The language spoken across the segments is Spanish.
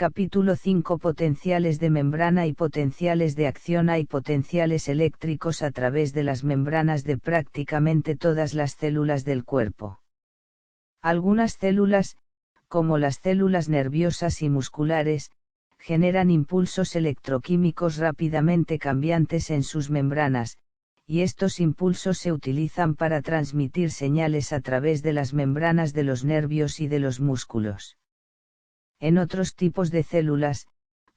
Capítulo 5. Potenciales de membrana y potenciales de acción. Hay potenciales eléctricos a través de las membranas de prácticamente todas las células del cuerpo. Algunas células, como las células nerviosas y musculares, generan impulsos electroquímicos rápidamente cambiantes en sus membranas, y estos impulsos se utilizan para transmitir señales a través de las membranas de los nervios y de los músculos. En otros tipos de células,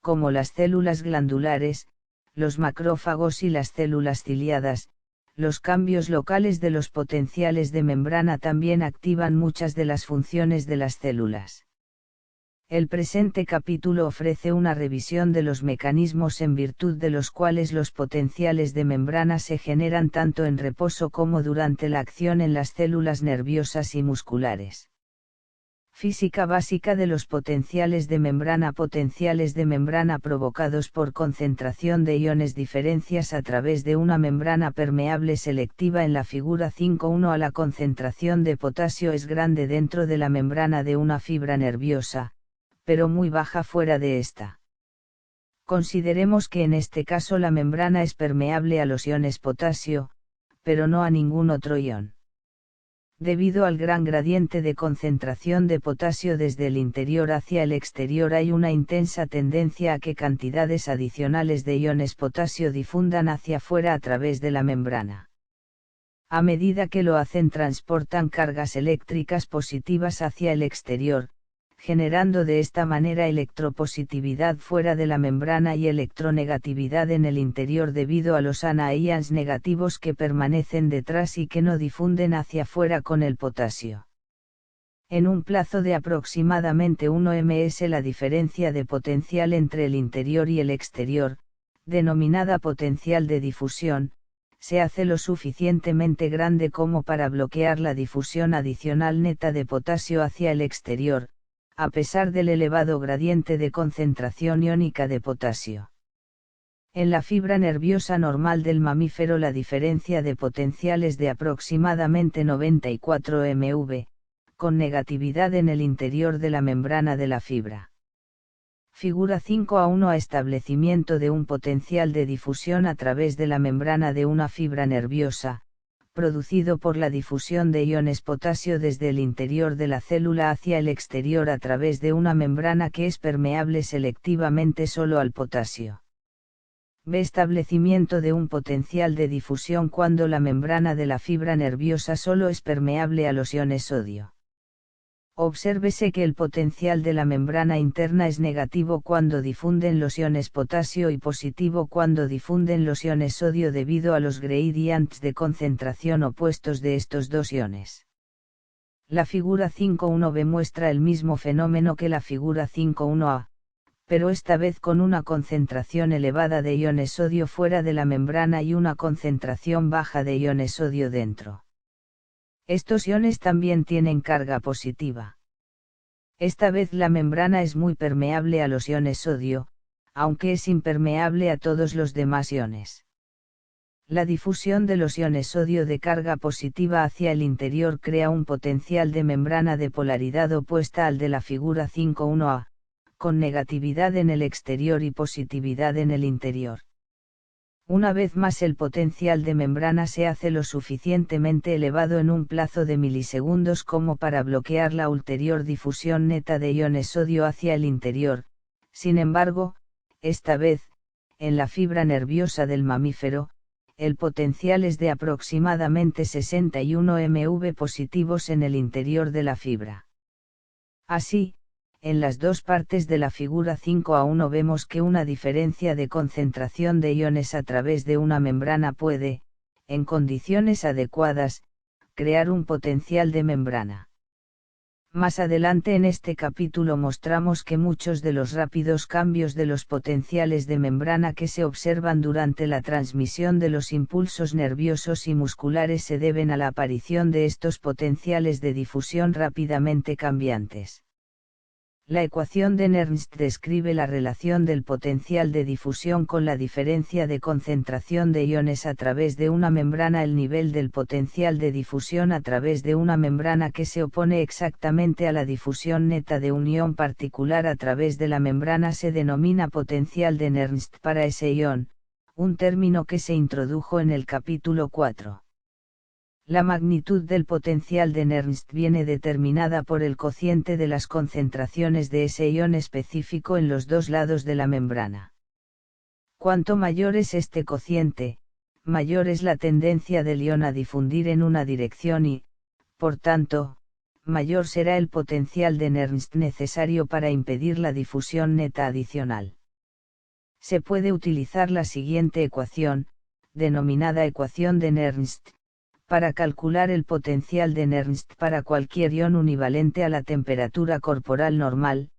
como las células glandulares, los macrófagos y las células ciliadas, los cambios locales de los potenciales de membrana también activan muchas de las funciones de las células. El presente capítulo ofrece una revisión de los mecanismos en virtud de los cuales los potenciales de membrana se generan tanto en reposo como durante la acción en las células nerviosas y musculares. Física básica de los potenciales de membrana. Potenciales de membrana provocados por concentración de iones. Diferencias a través de una membrana permeable selectiva. En la figura 5.1 a la concentración de potasio es grande dentro de la membrana de una fibra nerviosa, pero muy baja fuera de esta. Consideremos que en este caso la membrana es permeable a los iones potasio, pero no a ningún otro ion. Debido al gran gradiente de concentración de potasio desde el interior hacia el exterior, hay una intensa tendencia a que cantidades adicionales de iones potasio difundan hacia afuera a través de la membrana. A medida que lo hacen, transportan cargas eléctricas positivas hacia el exterior, generando de esta manera electropositividad fuera de la membrana y electronegatividad en el interior debido a los anions negativos que permanecen detrás y que no difunden hacia afuera con el potasio. En un plazo de aproximadamente 1 ms la diferencia de potencial entre el interior y el exterior, denominada potencial de difusión, se hace lo suficientemente grande como para bloquear la difusión adicional neta de potasio hacia el exterior, a pesar del elevado gradiente de concentración iónica de potasio. En la fibra nerviosa normal del mamífero la diferencia de potencial es de aproximadamente 94 mV, con negatividad en el interior de la membrana de la fibra. Figura 5.1 a establecimiento de un potencial de difusión a través de la membrana de una fibra nerviosa, producido por la difusión de iones potasio desde el interior de la célula hacia el exterior a través de una membrana que es permeable selectivamente solo al potasio. B. Establecimiento de un potencial de difusión cuando la membrana de la fibra nerviosa solo es permeable a los iones sodio. Obsérvese que el potencial de la membrana interna es negativo cuando difunden los iones potasio y positivo cuando difunden los iones sodio debido a los gradients de concentración opuestos de estos dos iones. La figura 5.1b muestra el mismo fenómeno que la figura 5.1a, pero esta vez con una concentración elevada de iones sodio fuera de la membrana y una concentración baja de iones sodio dentro. Estos iones también tienen carga positiva. Esta vez la membrana es muy permeable a los iones sodio, aunque es impermeable a todos los demás iones. La difusión de los iones sodio de carga positiva hacia el interior crea un potencial de membrana de polaridad opuesta al de la figura 5.1a, con negatividad en el exterior y positividad en el interior. Una vez más el potencial de membrana se hace lo suficientemente elevado en un plazo de milisegundos como para bloquear la ulterior difusión neta de iones sodio hacia el interior. Sin embargo, esta vez, en la fibra nerviosa del mamífero, el potencial es de aproximadamente 61 mV positivos en el interior de la fibra. Así, en las dos partes de la figura 5.1 vemos que una diferencia de concentración de iones a través de una membrana puede, en condiciones adecuadas, crear un potencial de membrana. Más adelante en este capítulo mostramos que muchos de los rápidos cambios de los potenciales de membrana que se observan durante la transmisión de los impulsos nerviosos y musculares se deben a la aparición de estos potenciales de difusión rápidamente cambiantes. La ecuación de Nernst describe la relación del potencial de difusión con la diferencia de concentración de iones a través de una membrana. El nivel del potencial de difusión a través de una membrana que se opone exactamente a la difusión neta de un ion particular a través de la membrana se denomina potencial de Nernst para ese ion, un término que se introdujo en el capítulo 4. La magnitud del potencial de Nernst viene determinada por el cociente de las concentraciones de ese ion específico en los dos lados de la membrana. Cuanto mayor es este cociente, mayor es la tendencia del ion a difundir en una dirección y, por tanto, mayor será el potencial de Nernst necesario para impedir la difusión neta adicional. Se puede utilizar la siguiente ecuación, denominada ecuación de Nernst, para calcular el potencial de Nernst para cualquier ion univalente a la temperatura corporal normal,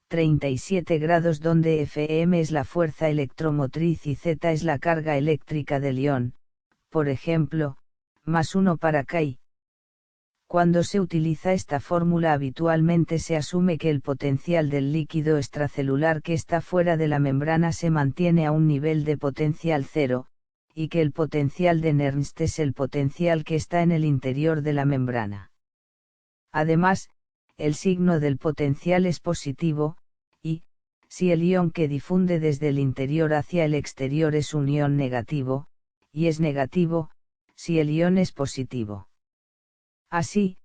37 grados, donde Fm es la fuerza electromotriz y Z es la carga eléctrica del ion, por ejemplo, más 1 para Ki. Cuando se utiliza esta fórmula habitualmente se asume que el potencial del líquido extracelular que está fuera de la membrana se mantiene a un nivel de potencial cero, y que el potencial de Nernst es el potencial que está en el interior de la membrana. Además, el signo del potencial es positivo, y, si el ion que difunde desde el interior hacia el exterior es un ion negativo, y es negativo, si el ion es positivo. Así,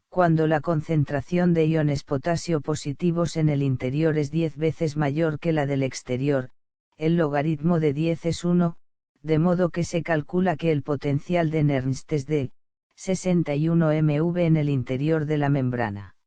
cuando la concentración de iones potasio positivos en el interior es 10 veces mayor que la del exterior, el logaritmo de 10 es 1, de modo que se calcula que el potencial de Nernst es de 61 MV en el interior de la membrana.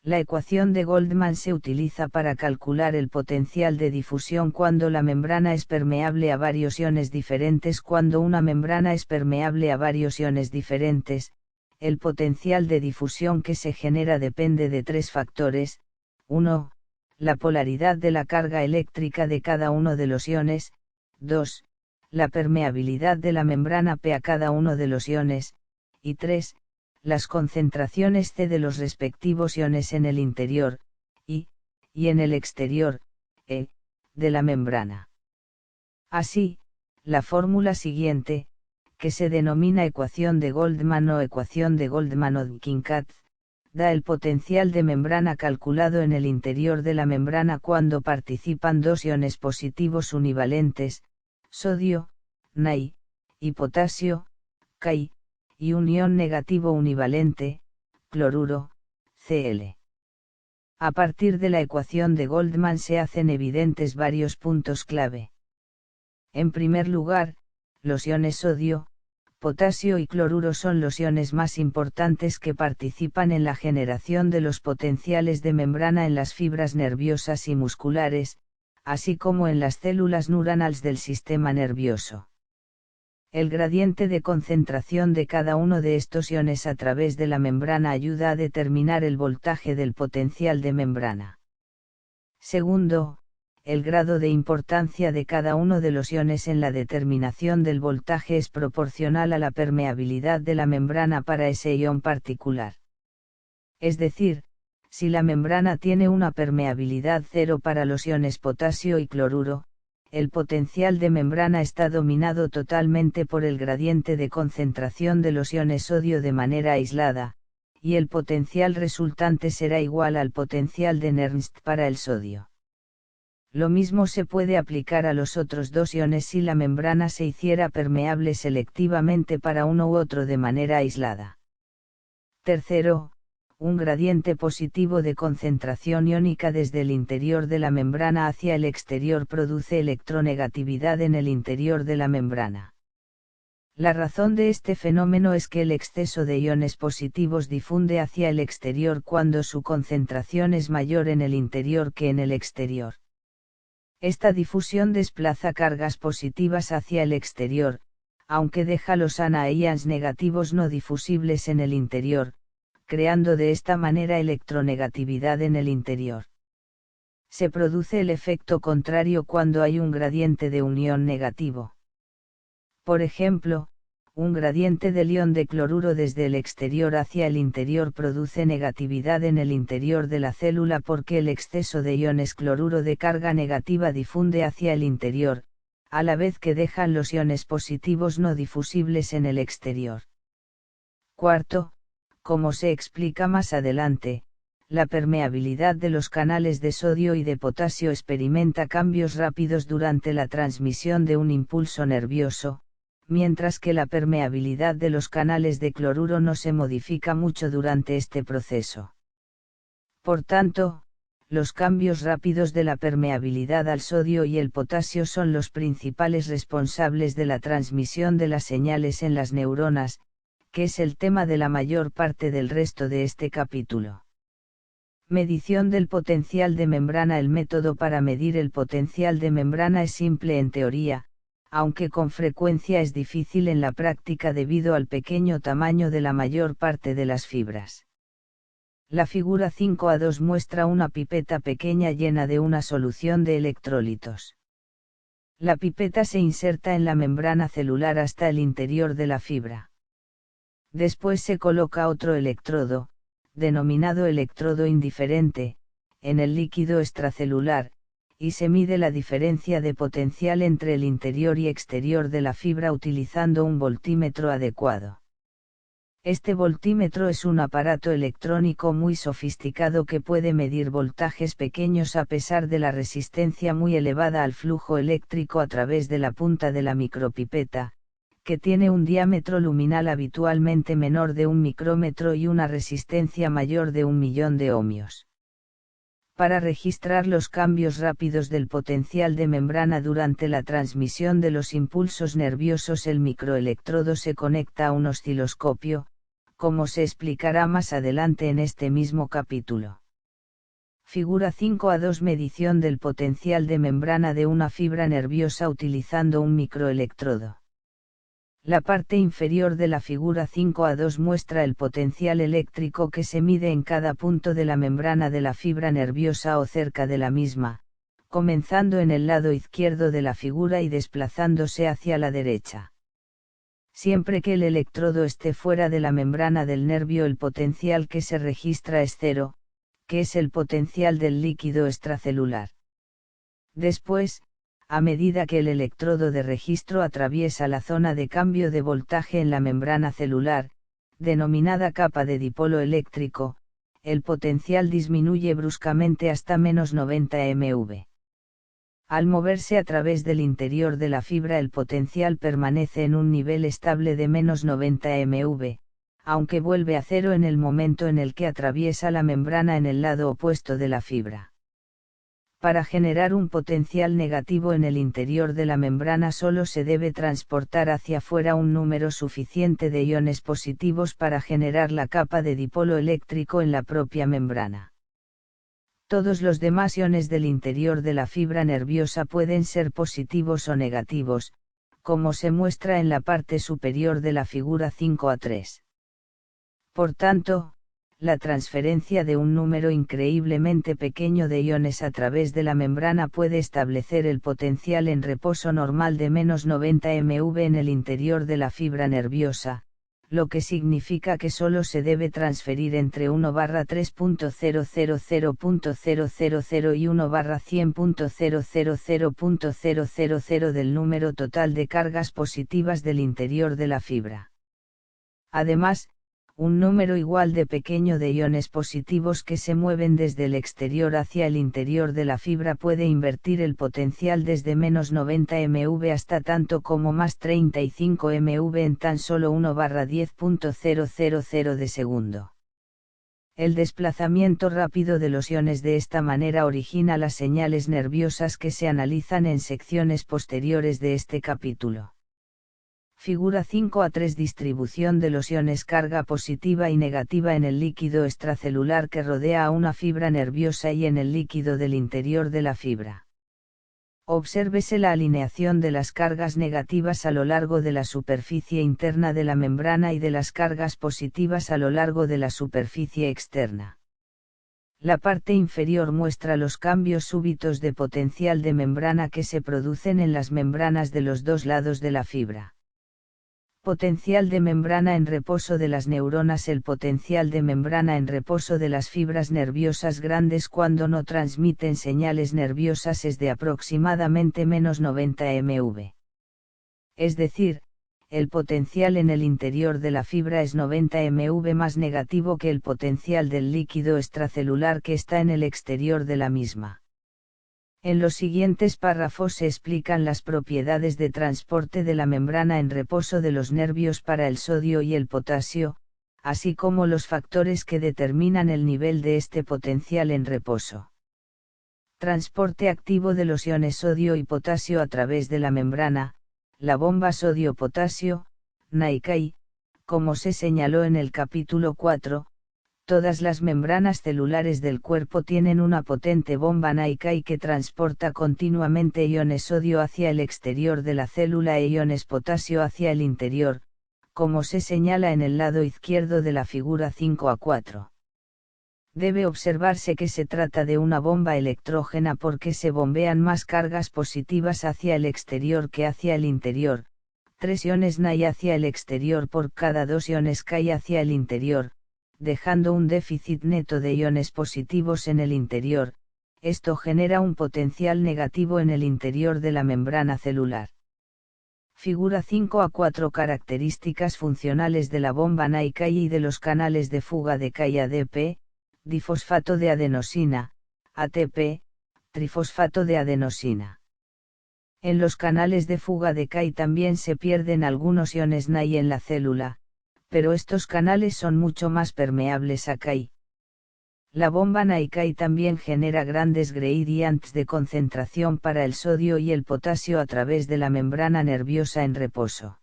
La ecuación de Goldman se utiliza para calcular el potencial de difusión cuando la membrana es permeable a varios iones diferentes. Cuando una membrana es permeable a varios iones diferentes, el potencial de difusión que se genera depende de tres factores: 1. La polaridad de la carga eléctrica de cada uno de los iones; 2. La permeabilidad de la membrana P a cada uno de los iones; y 3. Las concentraciones C de los respectivos iones en el interior, y en el exterior, E, de la membrana. Así, la fórmula siguiente, que se denomina ecuación de Goldman o ecuación de Goldman-Hodgkin-Katz, da el potencial de membrana calculado en el interior de la membrana cuando participan dos iones positivos univalentes, sodio, Na, y potasio, Ki, y un ion negativo univalente, cloruro, Cl. A partir de la ecuación de Goldman se hacen evidentes varios puntos clave. En primer lugar, los iones sodio, potasio y cloruro son los iones más importantes que participan en la generación de los potenciales de membrana en las fibras nerviosas y musculares, así como en las células neuronales del sistema nervioso. El gradiente de concentración de cada uno de estos iones a través de la membrana ayuda a determinar el voltaje del potencial de membrana. Segundo, el grado de importancia de cada uno de los iones en la determinación del voltaje es proporcional a la permeabilidad de la membrana para ese ion particular. Es decir, si la membrana tiene una permeabilidad cero para los iones potasio y cloruro, el potencial de membrana está dominado totalmente por el gradiente de concentración de los iones sodio de manera aislada, y el potencial resultante será igual al potencial de Nernst para el sodio. Lo mismo se puede aplicar a los otros dos iones si la membrana se hiciera permeable selectivamente para uno u otro de manera aislada. Tercero, un gradiente positivo de concentración iónica desde el interior de la membrana hacia el exterior produce electronegatividad en el interior de la membrana. La razón de este fenómeno es que el exceso de iones positivos difunde hacia el exterior cuando su concentración es mayor en el interior que en el exterior. Esta difusión desplaza cargas positivas hacia el exterior, aunque deja los anions negativos no difusibles en el interior, creando de esta manera electronegatividad en el interior. Se produce el efecto contrario cuando hay un gradiente de unión negativo. Por ejemplo, un gradiente del ion de cloruro desde el exterior hacia el interior produce negatividad en el interior de la célula porque el exceso de iones cloruro de carga negativa difunde hacia el interior, a la vez que dejan los iones positivos no difusibles en el exterior. Cuarto, como se explica más adelante, la permeabilidad de los canales de sodio y de potasio experimenta cambios rápidos durante la transmisión de un impulso nervioso, mientras que la permeabilidad de los canales de cloruro no se modifica mucho durante este proceso. Por tanto, los cambios rápidos de la permeabilidad al sodio y el potasio son los principales responsables de la transmisión de las señales en las neuronas, que es el tema de la mayor parte del resto de este capítulo. Medición del potencial de membrana. El método para medir el potencial de membrana es simple en teoría, aunque con frecuencia es difícil en la práctica debido al pequeño tamaño de la mayor parte de las fibras. La figura 5a2 muestra una pipeta pequeña llena de una solución de electrolitos. La pipeta se inserta en la membrana celular hasta el interior de la fibra. Después se coloca otro electrodo, denominado electrodo indiferente, en el líquido extracelular, y se mide la diferencia de potencial entre el interior y exterior de la fibra utilizando un voltímetro adecuado. Este voltímetro es un aparato electrónico muy sofisticado que puede medir voltajes pequeños a pesar de la resistencia muy elevada al flujo eléctrico a través de la punta de la micropipeta, que tiene un diámetro luminal habitualmente menor de 1 micrómetro y una resistencia mayor de 1.000.000 de ohmios. Para registrar los cambios rápidos del potencial de membrana durante la transmisión de los impulsos nerviosos, el microelectrodo se conecta a un osciloscopio, como se explicará más adelante en este mismo capítulo. Figura 5a2. Medición del potencial de membrana de una fibra nerviosa utilizando un microelectrodo. La parte inferior de la figura 5a2 muestra el potencial eléctrico que se mide en cada punto de la membrana de la fibra nerviosa o cerca de la misma, comenzando en el lado izquierdo de la figura y desplazándose hacia la derecha. Siempre que el electrodo esté fuera de la membrana del nervio, el potencial que se registra es cero, que es el potencial del líquido extracelular. Después, a medida que el electrodo de registro atraviesa la zona de cambio de voltaje en la membrana celular, denominada capa de dipolo eléctrico, el potencial disminuye bruscamente hasta menos 90 MV. Al moverse a través del interior de la fibra, el potencial permanece en un nivel estable de menos 90 MV, aunque vuelve a cero en el momento en el que atraviesa la membrana en el lado opuesto de la fibra. Para generar un potencial negativo en el interior de la membrana solo se debe transportar hacia afuera un número suficiente de iones positivos para generar la capa de dipolo eléctrico en la propia membrana. Todos los demás iones del interior de la fibra nerviosa pueden ser positivos o negativos, como se muestra en la parte superior de la figura 5a3. Por tanto, la transferencia de un número increíblemente pequeño de iones a través de la membrana puede establecer el potencial en reposo normal de menos 90 MV en el interior de la fibra nerviosa, lo que significa que solo se debe transferir entre 1/3.000.000 y 1/100.000.000 del número total de cargas positivas del interior de la fibra. Además, un número igual de pequeño de iones positivos que se mueven desde el exterior hacia el interior de la fibra puede invertir el potencial desde menos 90 MV hasta tanto como más 35 MV en tan solo 1/10.000 de segundo. El desplazamiento rápido de los iones de esta manera origina las señales nerviosas que se analizan en secciones posteriores de este capítulo. Figura 5a3. Distribución de los iones carga positiva y negativa en el líquido extracelular que rodea a una fibra nerviosa y en el líquido del interior de la fibra. Obsérvese la alineación de las cargas negativas a lo largo de la superficie interna de la membrana y de las cargas positivas a lo largo de la superficie externa. La parte inferior muestra los cambios súbitos de potencial de membrana que se producen en las membranas de los dos lados de la fibra. Potencial de membrana en reposo de las neuronas. El potencial de membrana en reposo de las fibras nerviosas grandes cuando no transmiten señales nerviosas es de aproximadamente -90 mV. Es decir, el potencial en el interior de la fibra es 90 mV más negativo que el potencial del líquido extracelular que está en el exterior de la misma. En los siguientes párrafos se explican las propiedades de transporte de la membrana en reposo de los nervios para el sodio y el potasio, así como los factores que determinan el nivel de este potencial en reposo. Transporte activo de los iones sodio y potasio a través de la membrana, la bomba sodio-potasio, NiCaI, como se señaló en el capítulo 4. Todas las membranas celulares del cuerpo tienen una potente bomba NiCaI que transporta continuamente iones sodio hacia el exterior de la célula e iones potasio hacia el interior, como se señala en el lado izquierdo de la figura 5A4. Debe observarse que se trata de una bomba electrógena porque se bombean más cargas positivas hacia el exterior que hacia el interior, 3 iones Ni hacia el exterior por cada 2 iones Ca hacia el interior, dejando un déficit neto de iones positivos en el interior. Esto genera un potencial negativo en el interior de la membrana celular. Figura 5A4. Características funcionales de la bomba NiCaI y de los canales de fuga de Ca-ADP, difosfato de adenosina, ATP, trifosfato de adenosina. En los canales de fuga de Ca también se pierden algunos iones Ni en la célula, pero estos canales son mucho más permeables a Ca. La bomba NiCaI también genera grandes gradients de concentración para el sodio y el potasio a través de la membrana nerviosa en reposo.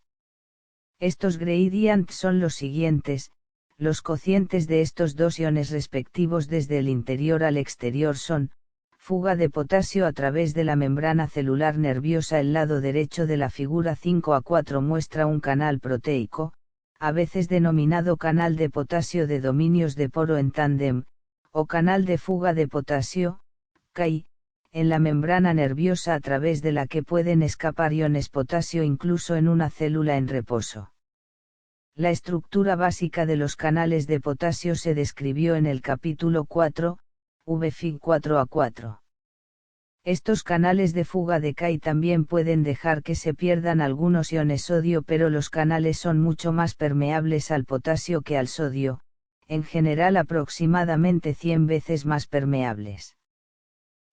Estos gradients son los siguientes: los cocientes de estos dos iones respectivos desde el interior al exterior son: fuga de potasio a través de la membrana celular nerviosa. El lado derecho de la figura 5A4 muestra un canal proteico, a veces denominado canal de potasio de dominios de poro en tándem, o canal de fuga de potasio, CAI, en la membrana nerviosa a través de la que pueden escapar iones potasio incluso en una célula en reposo. La estructura básica de los canales de potasio se describió en el capítulo 4, vFig 4A4. Estos canales de fuga de Ca también pueden dejar que se pierdan algunos iones sodio, pero los canales son mucho más permeables al potasio que al sodio, en general aproximadamente 100 veces más permeables.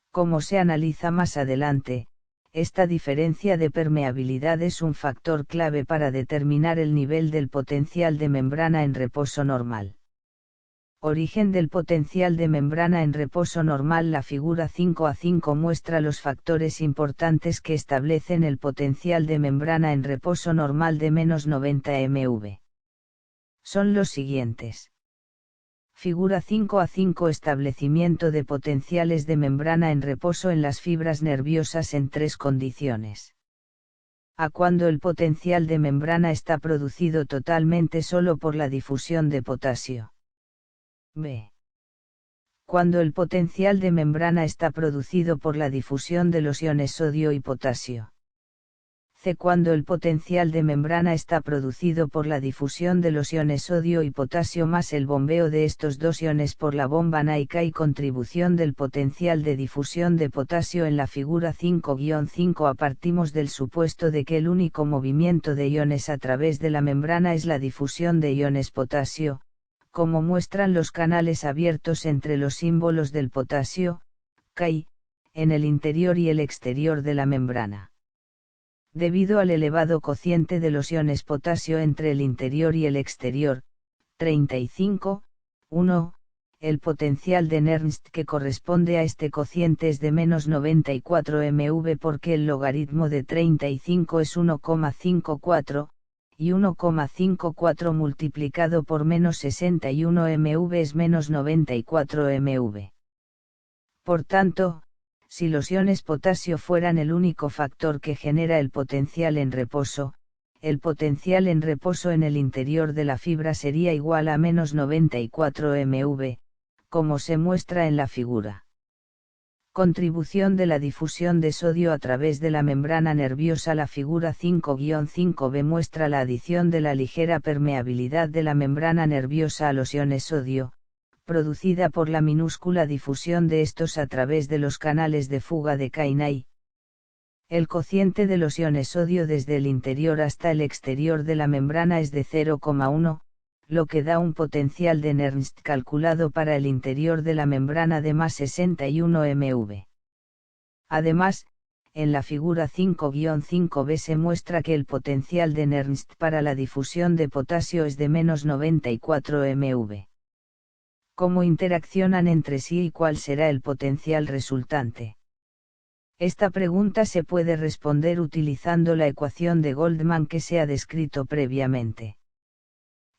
Como se analiza más adelante, esta diferencia de permeabilidad es un factor clave para determinar el nivel del potencial de membrana en reposo normal. Origen del potencial de membrana en reposo normal. La figura 5A5 muestra los factores importantes que establecen el potencial de membrana en reposo normal de -90 mV. Son los siguientes. Figura 5A5. Establecimiento de potenciales de membrana en reposo en las fibras nerviosas en 3 condiciones. A. Cuando el potencial de membrana está producido totalmente solo por la difusión de potasio. B. Cuando el potencial de membrana está producido por la difusión de los iones sodio y potasio. C. Cuando el potencial de membrana está producido por la difusión de los iones sodio y potasio más el bombeo de estos dos iones por la bomba NiCaI. Contribución del potencial de difusión de potasio en la figura 5-5A. Partimos del supuesto de que el único movimiento de iones a través de la membrana es la difusión de iones potasio, como muestran los canales abiertos entre los símbolos del potasio, Ca, en el interior y el exterior de la membrana. Debido al elevado cociente de los iones potasio entre el interior y el exterior, 35:1, el potencial de Nernst que corresponde a este cociente es de -94 mV porque el logaritmo de 35 es 1,54, y 1,54 multiplicado por -61 mV es -94 mV. Por tanto, si los iones potasio fueran el único factor que genera el potencial en reposo, el potencial en reposo en el interior de la fibra sería igual a -94 mV, como se muestra en la figura. Contribución de la difusión de sodio a través de la membrana nerviosa. La figura 5-5b muestra la adición de la ligera permeabilidad de la membrana nerviosa a los iones sodio, producida por la minúscula difusión de estos a través de los canales de fuga de Kainai. El cociente de los iones sodio desde el interior hasta el exterior de la membrana es de 0,1, lo que da un potencial de Nernst calculado para el interior de la membrana de más 61 MV. Además, en la figura 5-5b se muestra que el potencial de Nernst para la difusión de potasio es de menos 94 MV. ¿Cómo interaccionan entre sí y cuál será el potencial resultante? Esta pregunta se puede responder utilizando la ecuación de Goldman que se ha descrito previamente.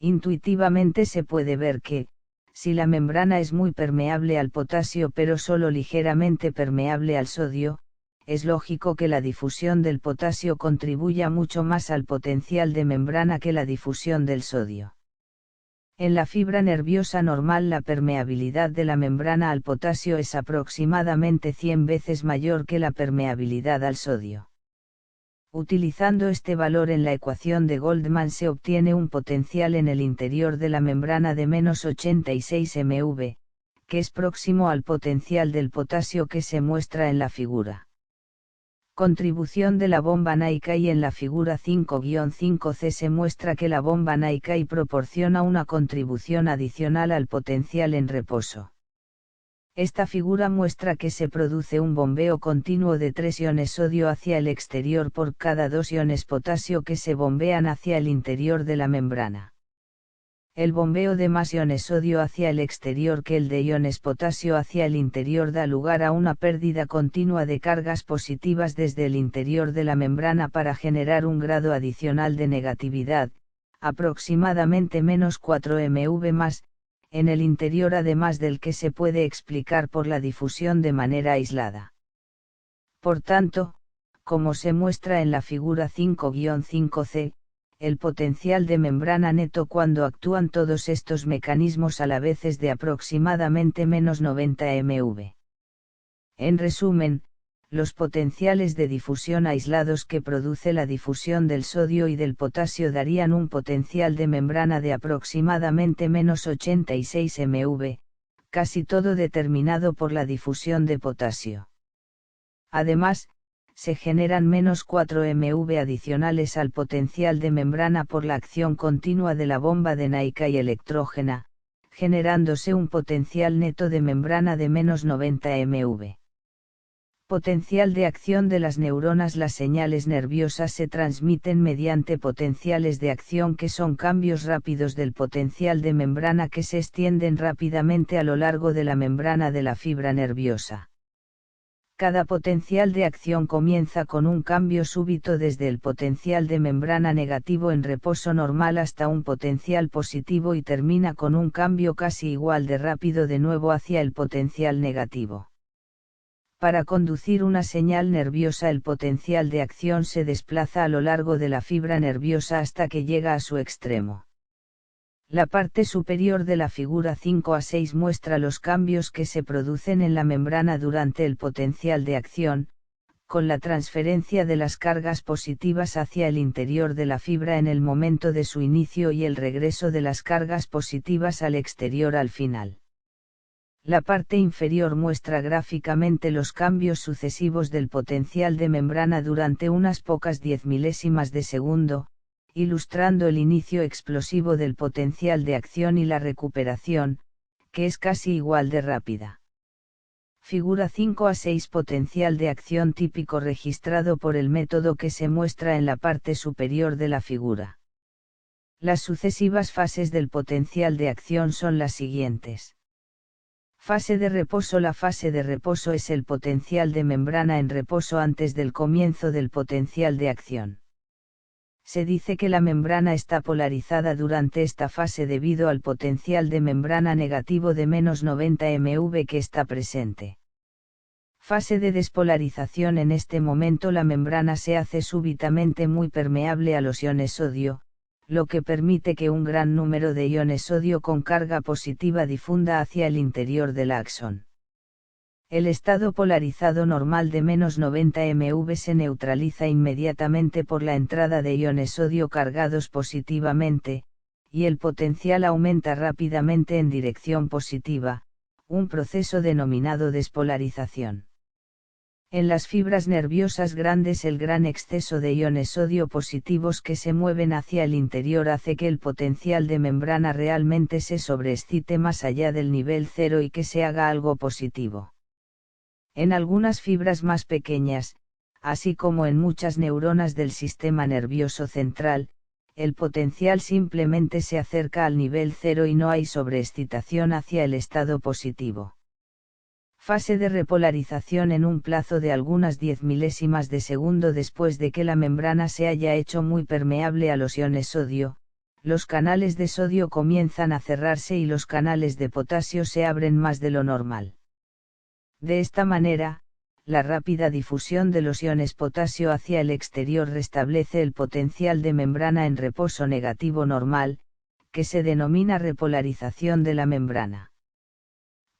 Intuitivamente se puede ver que, si la membrana es muy permeable al potasio pero solo ligeramente permeable al sodio, es lógico que la difusión del potasio contribuya mucho más al potencial de membrana que la difusión del sodio. En la fibra nerviosa normal la permeabilidad de la membrana al potasio es aproximadamente 100 veces mayor que la permeabilidad al sodio. Utilizando este valor en la ecuación de Goldman se obtiene un potencial en el interior de la membrana de menos 86 MV, que es próximo al potencial del potasio que se muestra en la figura. Contribución de la bomba Naikai. En la figura 5-5c se muestra que la bomba Naikai proporciona una contribución adicional al potencial en reposo. Esta figura muestra que se produce un bombeo continuo de 3 iones sodio hacia el exterior por cada 2 iones potasio que se bombean hacia el interior de la membrana. El bombeo de más iones sodio hacia el exterior que el de iones potasio hacia el interior da lugar a una pérdida continua de cargas positivas desde el interior de la membrana para generar un grado adicional de negatividad, aproximadamente menos 4 MV más, en el interior además del que se puede explicar por la difusión de manera aislada. Por tanto, como se muestra en la figura 5-5c, el potencial de membrana neto cuando actúan todos estos mecanismos a la vez es de aproximadamente menos 90 MV. En resumen, los potenciales de difusión aislados que produce la difusión del sodio y del potasio darían un potencial de membrana de aproximadamente menos 86 MV, casi todo determinado por la difusión de potasio. Además, se generan menos 4 MV adicionales al potencial de membrana por la acción continua de la bomba de Naikai electrógena, generándose un potencial neto de membrana de menos 90 MV. Potencial de acción de las neuronas. Las señales nerviosas se transmiten mediante potenciales de acción que son cambios rápidos del potencial de membrana que se extienden rápidamente a lo largo de la membrana de la fibra nerviosa. Cada potencial de acción comienza con un cambio súbito desde el potencial de membrana negativo en reposo normal hasta un potencial positivo y termina con un cambio casi igual de rápido de nuevo hacia el potencial negativo. Para conducir una señal nerviosa el potencial de acción se desplaza a lo largo de la fibra nerviosa hasta que llega a su extremo. La parte superior de la figura 5-6 muestra los cambios que se producen en la membrana durante el potencial de acción, con la transferencia de las cargas positivas hacia el interior de la fibra en el momento de su inicio y el regreso de las cargas positivas al exterior al final. La parte inferior muestra gráficamente los cambios sucesivos del potencial de membrana durante unas pocas 10 milésimas de segundo, ilustrando el inicio explosivo del potencial de acción y la recuperación, que es casi igual de rápida. Figura 5-6 Potencial de acción típico registrado por el método que se muestra en la parte superior de la figura. Las sucesivas fases del potencial de acción son las siguientes. Fase de reposo. La fase de reposo es el potencial de membrana en reposo antes del comienzo del potencial de acción. Se dice que la membrana está polarizada durante esta fase debido al potencial de membrana negativo de menos 90 MV que está presente. Fase de despolarización. En este momento la membrana se hace súbitamente muy permeable a los iones sodio, lo que permite que un gran número de iones sodio con carga positiva difunda hacia el interior del axón. El estado polarizado normal de -90 MV se neutraliza inmediatamente por la entrada de iones sodio cargados positivamente, y el potencial aumenta rápidamente en dirección positiva, un proceso denominado despolarización. En las fibras nerviosas grandes el gran exceso de iones sodio positivos que se mueven hacia el interior hace que el potencial de membrana realmente se sobreexcite más allá del nivel cero y que se haga algo positivo. En algunas fibras más pequeñas, así como en muchas neuronas del sistema nervioso central, el potencial simplemente se acerca al nivel cero y no hay sobreexcitación hacia el estado positivo. Fase de repolarización en un plazo de algunas 10 milésimas de segundo después de que la membrana se haya hecho muy permeable a los iones sodio, los canales de sodio comienzan a cerrarse y los canales de potasio se abren más de lo normal. De esta manera, la rápida difusión de los iones potasio hacia el exterior restablece el potencial de membrana en reposo negativo normal, que se denomina repolarización de la membrana.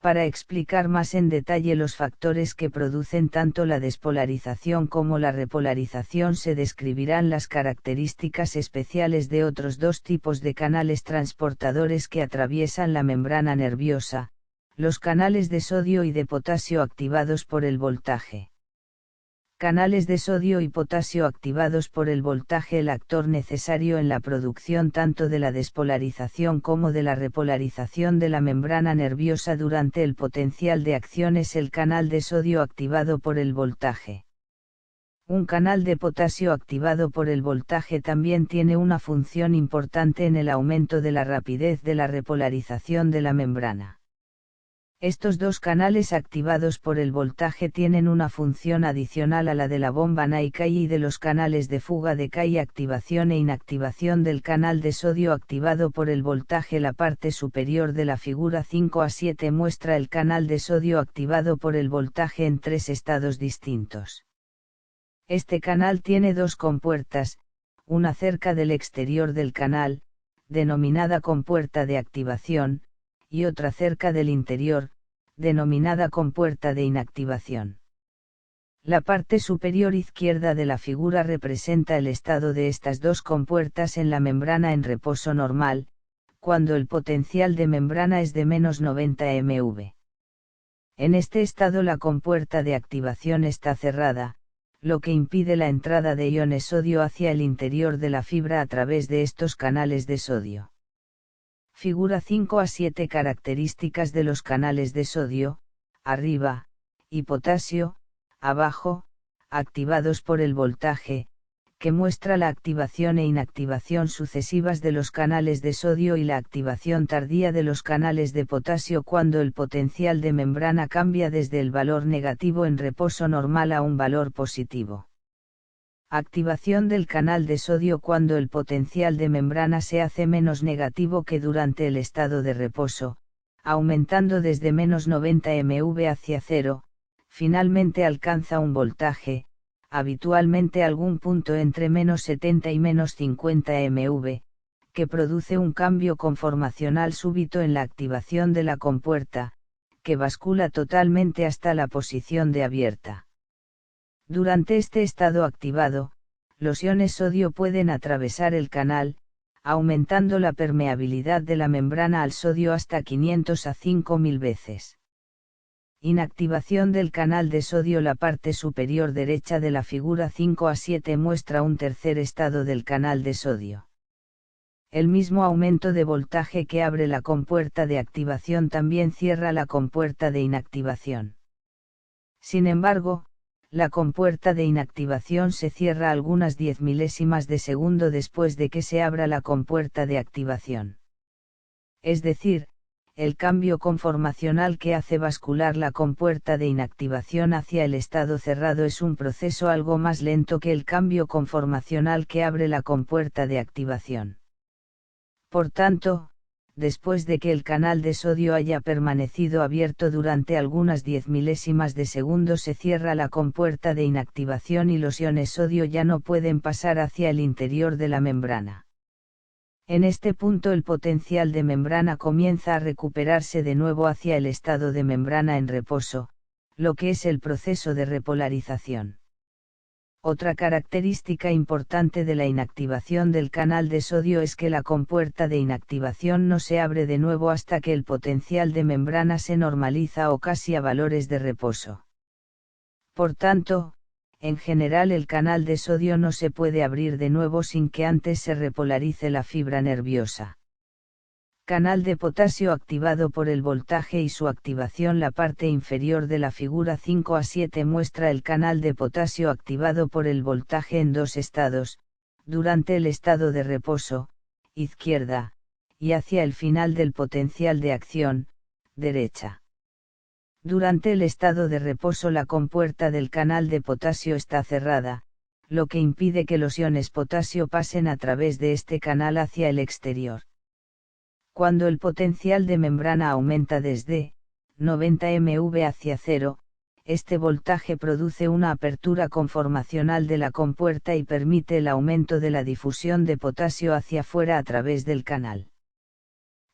Para explicar más en detalle los factores que producen tanto la despolarización como la repolarización se describirán las características especiales de otros dos tipos de canales transportadores que atraviesan la membrana nerviosa, los canales de sodio y de potasio activados por el voltaje. Canales de sodio y potasio activados por el voltaje. El actor necesario en la producción tanto de la despolarización como de la repolarización de la membrana nerviosa durante el potencial de acción es el canal de sodio activado por el voltaje. Un canal de potasio activado por el voltaje también tiene una función importante en el aumento de la rapidez de la repolarización de la membrana. Estos dos canales activados por el voltaje tienen una función adicional a la de la bomba Naikai y de los canales de fuga de Kai. Activación e inactivación del canal de sodio activado por el voltaje. La parte superior de la figura 5a7 muestra el canal de sodio activado por el voltaje en tres estados distintos. Este canal tiene dos compuertas, una cerca del exterior del canal, denominada compuerta de activación, y otra cerca del interior, denominada compuerta de inactivación. La parte superior izquierda de la figura representa el estado de estas dos compuertas en la membrana en reposo normal, cuando el potencial de membrana es de -90 MV. En este estado la compuerta de activación está cerrada, lo que impide la entrada de iones sodio hacia el interior de la fibra a través de estos canales de sodio. Figura 5a7. Características de los canales de sodio, arriba, y potasio, abajo, activados por el voltaje, que muestra la activación e inactivación sucesivas de los canales de sodio y la activación tardía de los canales de potasio cuando el potencial de membrana cambia desde el valor negativo en reposo normal a un valor positivo. Activación del canal de sodio cuando el potencial de membrana se hace menos negativo que durante el estado de reposo, aumentando desde -90 MV hacia 0, finalmente alcanza un voltaje, habitualmente algún punto entre -70 y -50 MV, que produce un cambio conformacional súbito en la activación de la compuerta, que bascula totalmente hasta la posición de abierta. Durante este estado activado, los iones sodio pueden atravesar el canal, aumentando la permeabilidad de la membrana al sodio hasta 500 a 5000 veces. Inactivación del canal de sodio. La parte superior derecha de la figura 5a7 muestra un tercer estado del canal de sodio. El mismo aumento de voltaje que abre la compuerta de activación también cierra la compuerta de inactivación. Sin embargo, la compuerta de inactivación se cierra algunas 10 milésimas de segundo después de que se abra la compuerta de activación. Es decir, el cambio conformacional que hace bascular la compuerta de inactivación hacia el estado cerrado es un proceso algo más lento que el cambio conformacional que abre la compuerta de activación. Por tanto, después de que el canal de sodio haya permanecido abierto durante algunas 10 milésimas de segundo se cierra la compuerta de inactivación y los iones sodio ya no pueden pasar hacia el interior de la membrana. En este punto el potencial de membrana comienza a recuperarse de nuevo hacia el estado de membrana en reposo, lo que es el proceso de repolarización. Otra característica importante de la inactivación del canal de sodio es que la compuerta de inactivación no se abre de nuevo hasta que el potencial de membrana se normaliza o casi a valores de reposo. Por tanto, en general el canal de sodio no se puede abrir de nuevo sin que antes se repolarice la fibra nerviosa. Canal de potasio activado por el voltaje y su activación. La parte inferior de la figura 5 a 7 muestra el canal de potasio activado por el voltaje en dos estados, durante el estado de reposo, izquierda, y hacia el final del potencial de acción, derecha. Durante el estado de reposo la compuerta del canal de potasio está cerrada, lo que impide que los iones potasio pasen a través de este canal hacia el exterior. Cuando el potencial de membrana aumenta desde 90 MV hacia 0, este voltaje produce una apertura conformacional de la compuerta y permite el aumento de la difusión de potasio hacia afuera a través del canal.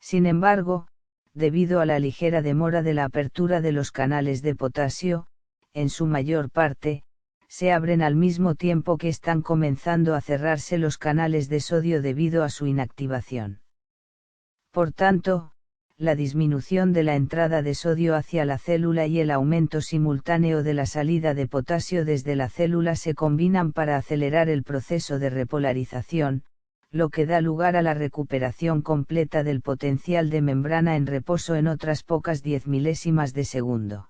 Sin embargo, debido a la ligera demora de la apertura de los canales de potasio, en su mayor parte, se abren al mismo tiempo que están comenzando a cerrarse los canales de sodio debido a su inactivación. Por tanto, la disminución de la entrada de sodio hacia la célula y el aumento simultáneo de la salida de potasio desde la célula se combinan para acelerar el proceso de repolarización, lo que da lugar a la recuperación completa del potencial de membrana en reposo en otras pocas 10 milésimas de segundo.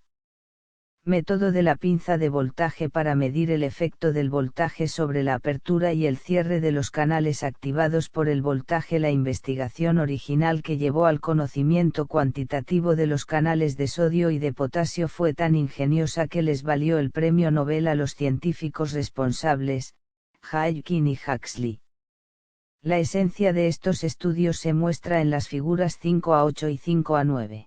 Método de la pinza de voltaje para medir el efecto del voltaje sobre la apertura y el cierre de los canales activados por el voltaje. La investigación original que llevó al conocimiento cuantitativo de los canales de sodio y de potasio fue tan ingeniosa que les valió el premio Nobel a los científicos responsables, Hawking y Huxley. La esencia de estos estudios se muestra en las figuras 5 a 8 y 5 a 9.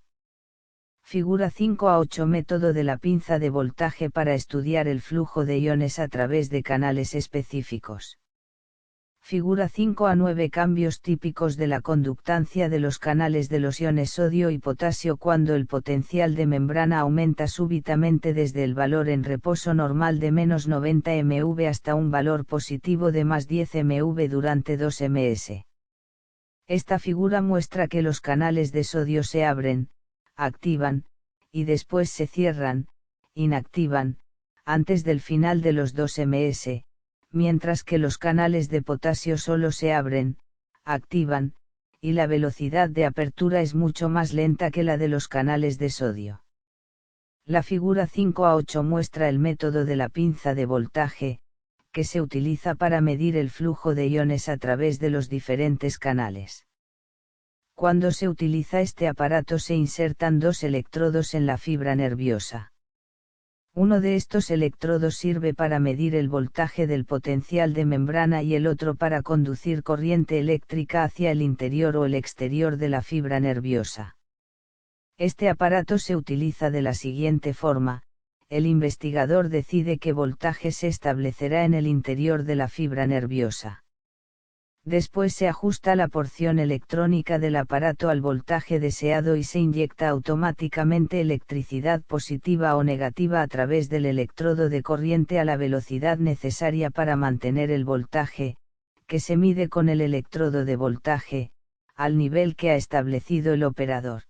Figura 5 a 8. Método de la pinza de voltaje para estudiar el flujo de iones a través de canales específicos. Figura 5 a 9. Cambios típicos de la conductancia de los canales de los iones sodio y potasio cuando el potencial de membrana aumenta súbitamente desde el valor en reposo normal de menos 90 MV hasta un valor positivo de más 10 MV durante 2 ms. Esta figura muestra que los canales de sodio se abren, activan, y después se cierran, inactivan, antes del final de los 2 ms, mientras que los canales de potasio solo se abren, activan, y la velocidad de apertura es mucho más lenta que la de los canales de sodio. La figura 5 a 8 muestra el método de la pinza de voltaje, que se utiliza para medir el flujo de iones a través de los diferentes canales. Cuando se utiliza este aparato se insertan dos electrodos en la fibra nerviosa. Uno de estos electrodos sirve para medir el voltaje del potencial de membrana y el otro para conducir corriente eléctrica hacia el interior o el exterior de la fibra nerviosa. Este aparato se utiliza de la siguiente forma: el investigador decide qué voltaje se establecerá en el interior de la fibra nerviosa. Después se ajusta la porción electrónica del aparato al voltaje deseado y se inyecta automáticamente electricidad positiva o negativa a través del electrodo de corriente a la velocidad necesaria para mantener el voltaje, que se mide con el electrodo de voltaje, al nivel que ha establecido el operador.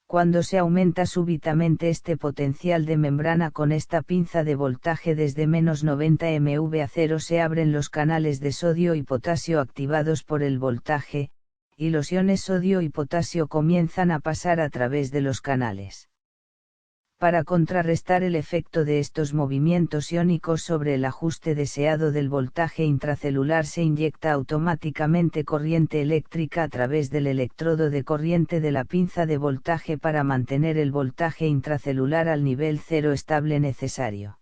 Cuando se aumenta súbitamente este potencial de membrana con esta pinza de voltaje desde menos 90 MV a 0 se abren los canales de sodio y potasio activados por el voltaje, y los iones sodio y potasio comienzan a pasar a través de los canales. Para contrarrestar el efecto de estos movimientos iónicos sobre el ajuste deseado del voltaje intracelular se inyecta automáticamente corriente eléctrica a través del electrodo de corriente de la pinza de voltaje para mantener el voltaje intracelular al nivel cero estable necesario.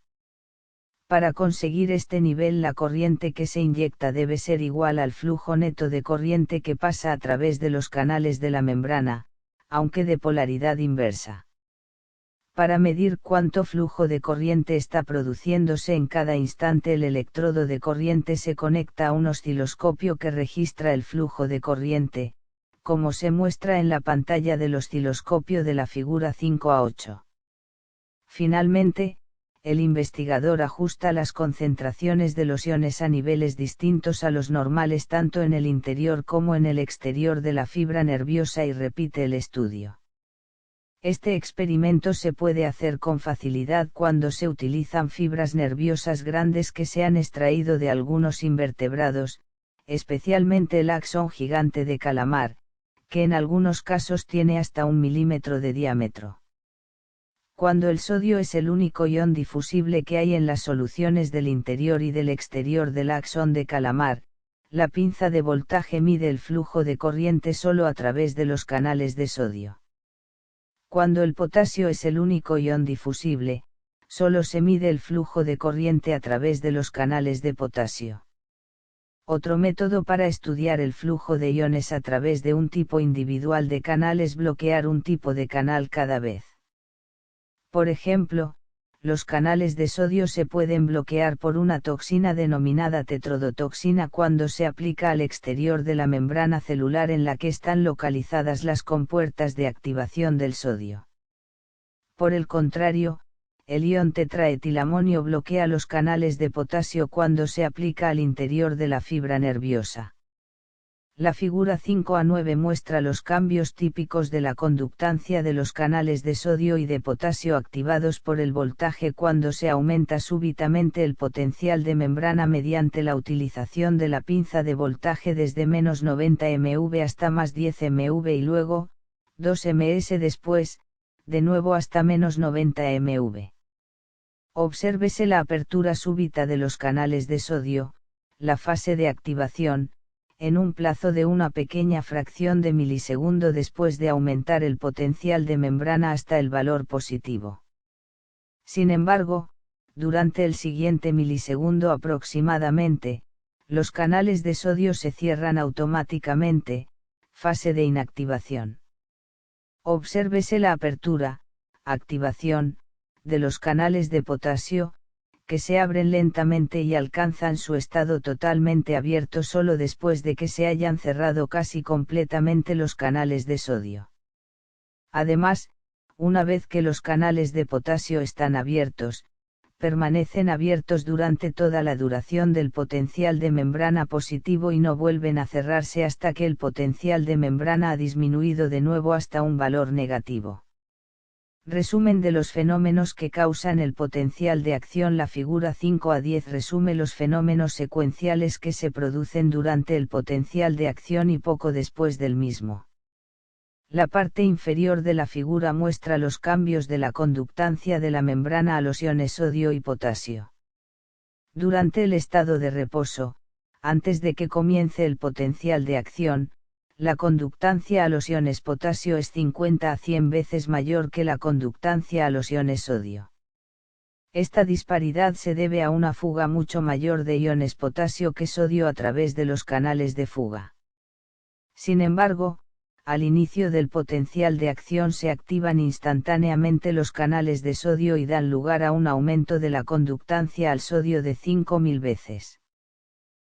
Para conseguir este nivel la corriente que se inyecta debe ser igual al flujo neto de corriente que pasa a través de los canales de la membrana, aunque de polaridad inversa. Para medir cuánto flujo de corriente está produciéndose en cada instante, el electrodo de corriente se conecta a un osciloscopio que registra el flujo de corriente, como se muestra en la pantalla del osciloscopio de la figura 5 a 8. Finalmente, el investigador ajusta las concentraciones de los iones a niveles distintos a los normales tanto en el interior como en el exterior de la fibra nerviosa y repite el estudio. Este experimento se puede hacer con facilidad cuando se utilizan fibras nerviosas grandes que se han extraído de algunos invertebrados, especialmente el axón gigante de calamar, que en algunos casos tiene hasta 1 milímetro de diámetro. Cuando el sodio es el único ion difusible que hay en las soluciones del interior y del exterior del axón de calamar, la pinza de voltaje mide el flujo de corriente solo a través de los canales de sodio. Cuando el potasio es el único ion difusible, solo se mide el flujo de corriente a través de los canales de potasio. Otro método para estudiar el flujo de iones a través de un tipo individual de canal es bloquear un tipo de canal cada vez. Por ejemplo, los canales de sodio se pueden bloquear por una toxina denominada tetrodotoxina cuando se aplica al exterior de la membrana celular en la que están localizadas las compuertas de activación del sodio. Por el contrario, el ion tetraetilamonio bloquea los canales de potasio cuando se aplica al interior de la fibra nerviosa. La figura 5a9 muestra los cambios típicos de la conductancia de los canales de sodio y de potasio activados por el voltaje cuando se aumenta súbitamente el potencial de membrana mediante la utilización de la pinza de voltaje desde menos 90 mV hasta más 10 mV y luego, 2 ms después, de nuevo hasta menos 90 mV. Obsérvese la apertura súbita de los canales de sodio, la fase de activación, en un plazo de una pequeña fracción de milisegundo después de aumentar el potencial de membrana hasta el valor positivo. Sin embargo, durante el siguiente milisegundo aproximadamente, los canales de sodio se cierran automáticamente, fase de inactivación. Obsérvese la apertura, activación, de los canales de potasio, que se abren lentamente y alcanzan su estado totalmente abierto solo después de que se hayan cerrado casi completamente los canales de sodio. Además, una vez que los canales de potasio están abiertos, permanecen abiertos durante toda la duración del potencial de membrana positivo y no vuelven a cerrarse hasta que el potencial de membrana ha disminuido de nuevo hasta un valor negativo. Resumen de los fenómenos que causan el potencial de acción. La figura 5a10 resume los fenómenos secuenciales que se producen durante el potencial de acción y poco después del mismo. La parte inferior de la figura muestra los cambios de la conductancia de la membrana a los iones sodio y potasio. Durante el estado de reposo, antes de que comience el potencial de acción, la conductancia a los iones potasio es 50 a 100 veces mayor que la conductancia a los iones sodio. Esta disparidad se debe a una fuga mucho mayor de iones potasio que sodio a través de los canales de fuga. Sin embargo, al inicio del potencial de acción se activan instantáneamente los canales de sodio y dan lugar a un aumento de la conductancia al sodio de 5000 veces.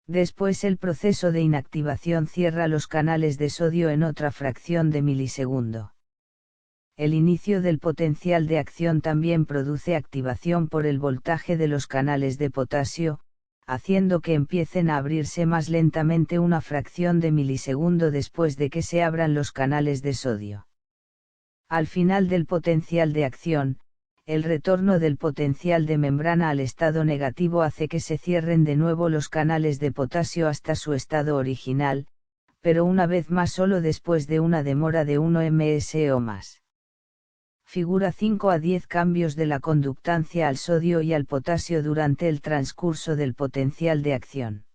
Después el proceso de inactivación cierra los canales de sodio en otra fracción de milisegundo. El inicio del potencial de acción también produce activación por el voltaje de los canales de potasio, haciendo que empiecen a abrirse más lentamente una fracción de milisegundo después de que se abran los canales de sodio. Al final del potencial de acción, el retorno del potencial de membrana al estado negativo hace que se cierren de nuevo los canales de potasio hasta su estado original, pero una vez más solo después de una demora de 1 ms o más. Figura 5a10 Cambios de la conductancia al sodio y al potasio durante el transcurso del potencial de acción.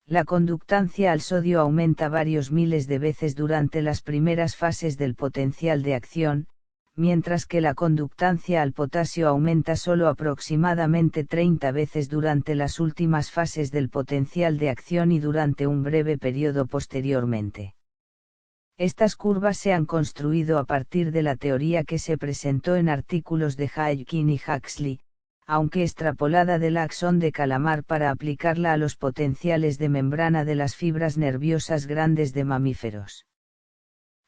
La conductancia al sodio aumenta varios miles de veces durante las primeras fases del potencial de acción, mientras que la conductancia al potasio aumenta solo aproximadamente 30 veces durante las últimas fases del potencial de acción y durante un breve periodo posteriormente. Estas curvas se han construido a partir de la teoría que se presentó en artículos de Hailkin y Huxley, aunque extrapolada del axón de calamar para aplicarla a los potenciales de membrana de las fibras nerviosas grandes de mamíferos.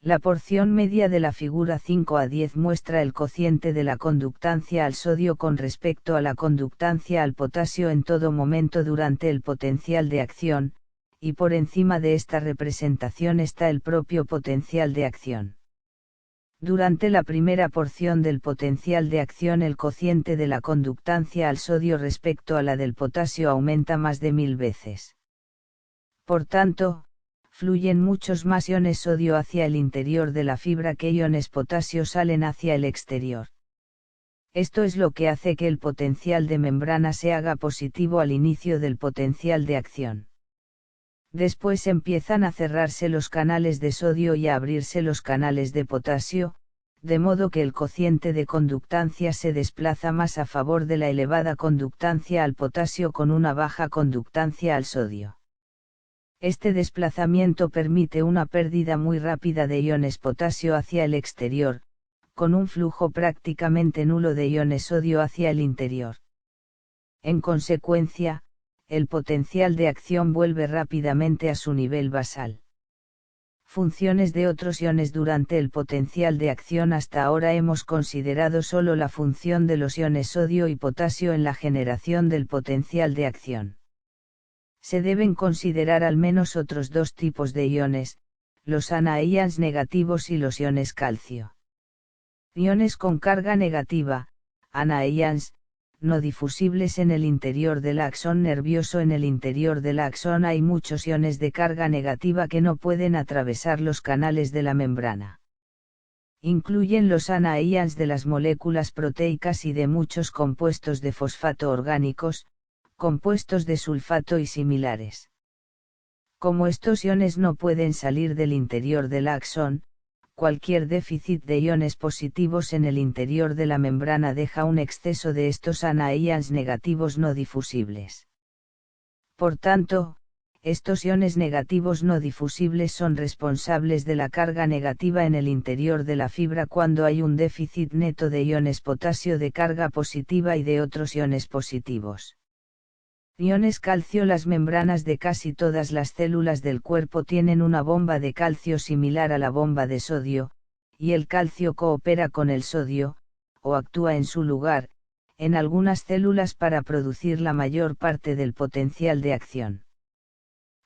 La porción media de la figura 5a10 muestra el cociente de la conductancia al sodio con respecto a la conductancia al potasio en todo momento durante el potencial de acción, y por encima de esta representación está el propio potencial de acción. Durante la primera porción del potencial de acción el cociente de la conductancia al sodio respecto a la del potasio aumenta más de 1000 veces. Por tanto, fluyen muchos más iones sodio hacia el interior de la fibra que iones potasio salen hacia el exterior. Esto es lo que hace que el potencial de membrana se haga positivo al inicio del potencial de acción. Después empiezan a cerrarse los canales de sodio y a abrirse los canales de potasio, de modo que el cociente de conductancia se desplaza más a favor de la elevada conductancia al potasio con una baja conductancia al sodio. Este desplazamiento permite una pérdida muy rápida de iones potasio hacia el exterior, con un flujo prácticamente nulo de iones sodio hacia el interior. En consecuencia, el potencial de acción vuelve rápidamente a su nivel basal. Funciones de otros iones durante el potencial de acción. Hasta ahora hemos considerado solo la función de los iones sodio y potasio en la generación del potencial de acción. Se deben considerar al menos otros dos tipos de iones, los anions negativos y los iones calcio. Iones con carga negativa, anions, no difusibles en el interior del axón nervioso. En el interior del axón hay muchos iones de carga negativa que no pueden atravesar los canales de la membrana. Incluyen los anions de las moléculas proteicas y de muchos compuestos de fosfato orgánicos, compuestos de sulfato y similares. Como estos iones no pueden salir del interior del axón, cualquier déficit de iones positivos en el interior de la membrana deja un exceso de estos anions negativos no difusibles. Por tanto, estos iones negativos no difusibles son responsables de la carga negativa en el interior de la fibra cuando hay un déficit neto de iones potasio de carga positiva y de otros iones positivos. Iones calcio. Las membranas de casi todas las células del cuerpo tienen una bomba de calcio similar a la bomba de sodio, y el calcio coopera con el sodio, o actúa en su lugar, en algunas células para producir la mayor parte del potencial de acción.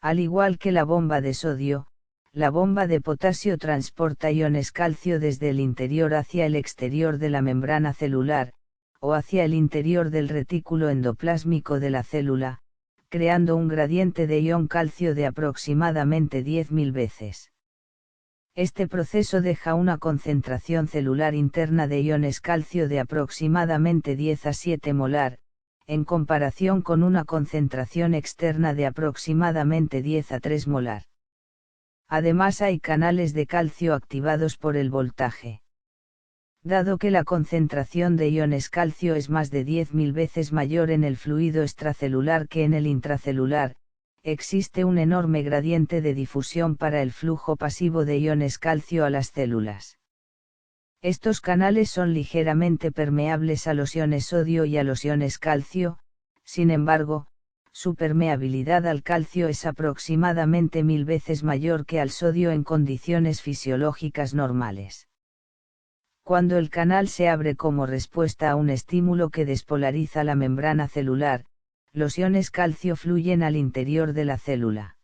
Al igual que la bomba de sodio, la bomba de potasio transporta iones calcio desde el interior hacia el exterior de la membrana celular, o hacia el interior del retículo endoplásmico de la célula, creando un gradiente de ion calcio de aproximadamente 10.000 veces. Este proceso deja una concentración celular interna de iones calcio de aproximadamente 10 a 7 molar, en comparación con una concentración externa de aproximadamente 10 a 3 molar. Además hay canales de calcio activados por el voltaje. Dado que la concentración de iones calcio es más de 10.000 veces mayor en el fluido extracelular que en el intracelular, existe un enorme gradiente de difusión para el flujo pasivo de iones calcio a las células. Estos canales son ligeramente permeables a los iones sodio y a los iones calcio, sin embargo, su permeabilidad al calcio es aproximadamente 1000 veces mayor que al sodio en condiciones fisiológicas normales. Cuando el canal se abre como respuesta a un estímulo que despolariza la membrana celular, los iones calcio fluyen al interior de la célula.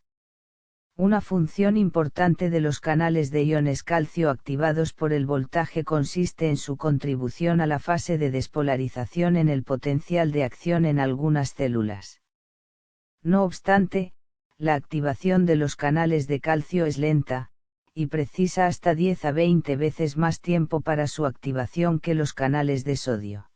Una función importante de los canales de iones calcio activados por el voltaje consiste en su contribución a la fase de despolarización en el potencial de acción en algunas células. No obstante, la activación de los canales de calcio es lenta, y precisa hasta 10 a 20 veces más tiempo para su activación que los canales de sodio.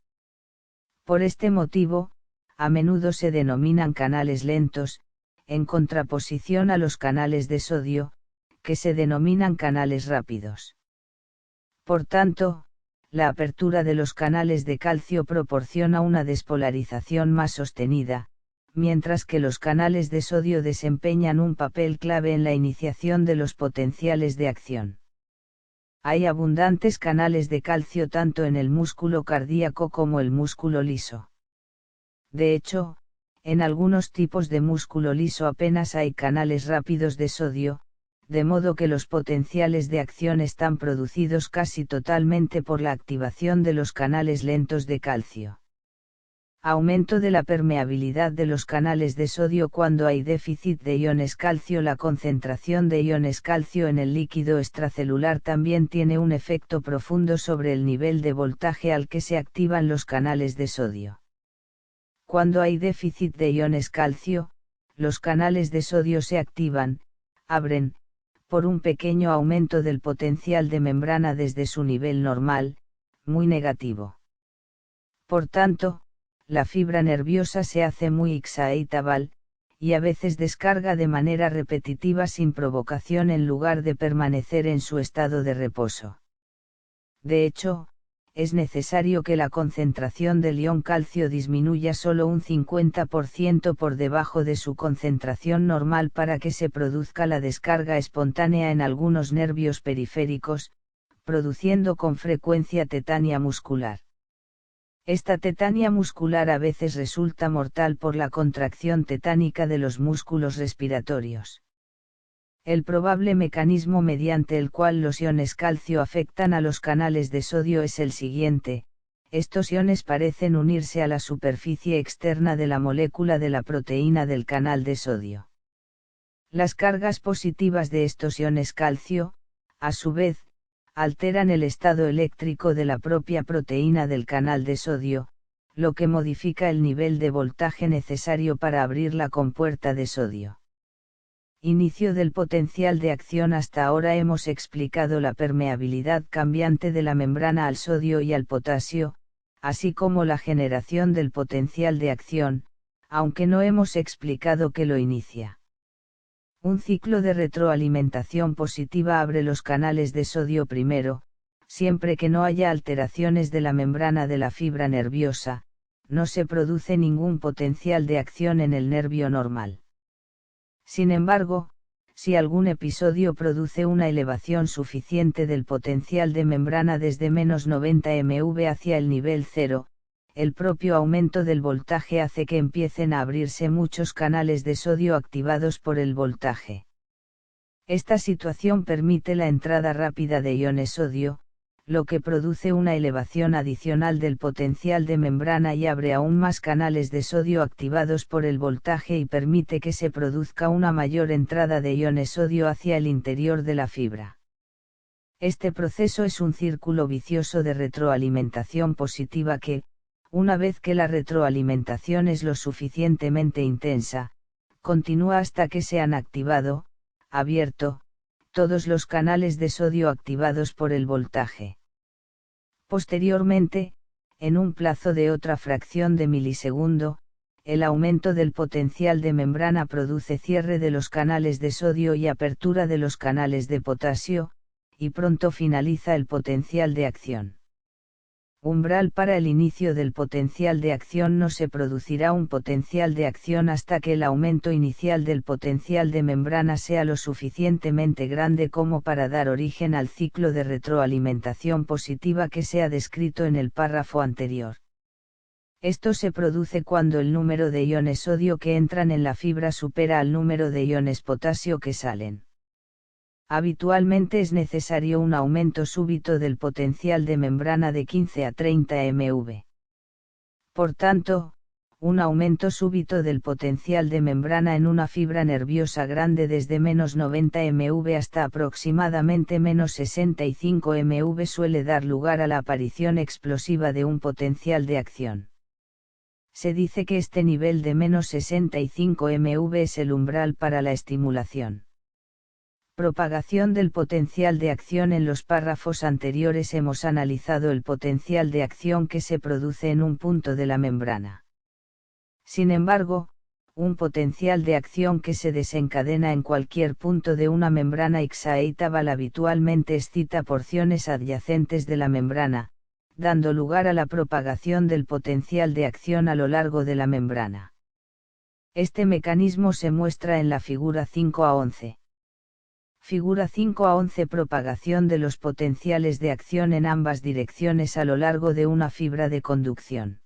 Por este motivo, a menudo se denominan canales lentos, en contraposición a los canales de sodio, que se denominan canales rápidos. Por tanto, la apertura de los canales de calcio proporciona una despolarización más sostenida, mientras que los canales de sodio desempeñan un papel clave en la iniciación de los potenciales de acción. Hay abundantes canales de calcio tanto en el músculo cardíaco como el músculo liso. De hecho, en algunos tipos de músculo liso apenas hay canales rápidos de sodio, de modo que los potenciales de acción están producidos casi totalmente por la activación de los canales lentos de calcio. Aumento de la permeabilidad de los canales de sodio. Cuando hay déficit de iones calcio, la concentración de iones calcio en el líquido extracelular también tiene un efecto profundo sobre el nivel de voltaje al que se activan los canales de sodio. Cuando hay déficit de iones calcio, los canales de sodio se activan, abren, por un pequeño aumento del potencial de membrana desde su nivel normal, muy negativo. Por tanto, la fibra nerviosa se hace muy excitable, y a veces descarga de manera repetitiva sin provocación en lugar de permanecer en su estado de reposo. De hecho, es necesario que la concentración del ion calcio disminuya solo un 50% por debajo de su concentración normal para que se produzca la descarga espontánea en algunos nervios periféricos, produciendo con frecuencia tetania muscular. Esta tetania muscular a veces resulta mortal por la contracción tetánica de los músculos respiratorios. El probable mecanismo mediante el cual los iones calcio afectan a los canales de sodio es el siguiente: estos iones parecen unirse a la superficie externa de la molécula de la proteína del canal de sodio. Las cargas positivas de estos iones calcio, a su vez, alteran el estado eléctrico de la propia proteína del canal de sodio, lo que modifica el nivel de voltaje necesario para abrir la compuerta de sodio. Inicio del potencial de acción. Hasta ahora hemos explicado la permeabilidad cambiante de la membrana al sodio y al potasio, así como la generación del potencial de acción, aunque no hemos explicado qué lo inicia. Un ciclo de retroalimentación positiva abre los canales de sodio primero, siempre que no haya alteraciones de la membrana de la fibra nerviosa, no se produce ningún potencial de acción en el nervio normal. Sin embargo, si algún episodio produce una elevación suficiente del potencial de membrana desde -90 mV hacia el nivel cero, el propio aumento del voltaje hace que empiecen a abrirse muchos canales de sodio activados por el voltaje. Esta situación permite la entrada rápida de iones sodio, lo que produce una elevación adicional del potencial de membrana y abre aún más canales de sodio activados por el voltaje y permite que se produzca una mayor entrada de iones sodio hacia el interior de la fibra. Este proceso es un círculo vicioso de retroalimentación positiva que, una vez que la retroalimentación es lo suficientemente intensa, continúa hasta que se han abierto, todos los canales de sodio activados por el voltaje. Posteriormente, en un plazo de otra fracción de milisegundo, el aumento del potencial de membrana produce cierre de los canales de sodio y apertura de los canales de potasio, y pronto finaliza el potencial de acción. Umbral para el inicio del potencial de acción. No se producirá un potencial de acción hasta que el aumento inicial del potencial de membrana sea lo suficientemente grande como para dar origen al ciclo de retroalimentación positiva que se ha descrito en el párrafo anterior. Esto se produce cuando el número de iones sodio que entran en la fibra supera al número de iones potasio que salen. Habitualmente es necesario un aumento súbito del potencial de membrana de 15 a 30 mV. Por tanto, un aumento súbito del potencial de membrana en una fibra nerviosa grande desde -90 mV hasta aproximadamente -65 mV suele dar lugar a la aparición explosiva de un potencial de acción. Se dice que este nivel de -65 mV es el umbral para la estimulación. Propagación del potencial de acción. En los párrafos anteriores hemos analizado el potencial de acción que se produce en un punto de la membrana. Sin embargo, un potencial de acción que se desencadena en cualquier punto de una membrana excitable habitualmente excita porciones adyacentes de la membrana, dando lugar a la propagación del potencial de acción a lo largo de la membrana. Este mecanismo se muestra en la figura 5 a 11. Figura 5 a 11. Propagación de los potenciales de acción en ambas direcciones a lo largo de una fibra de conducción.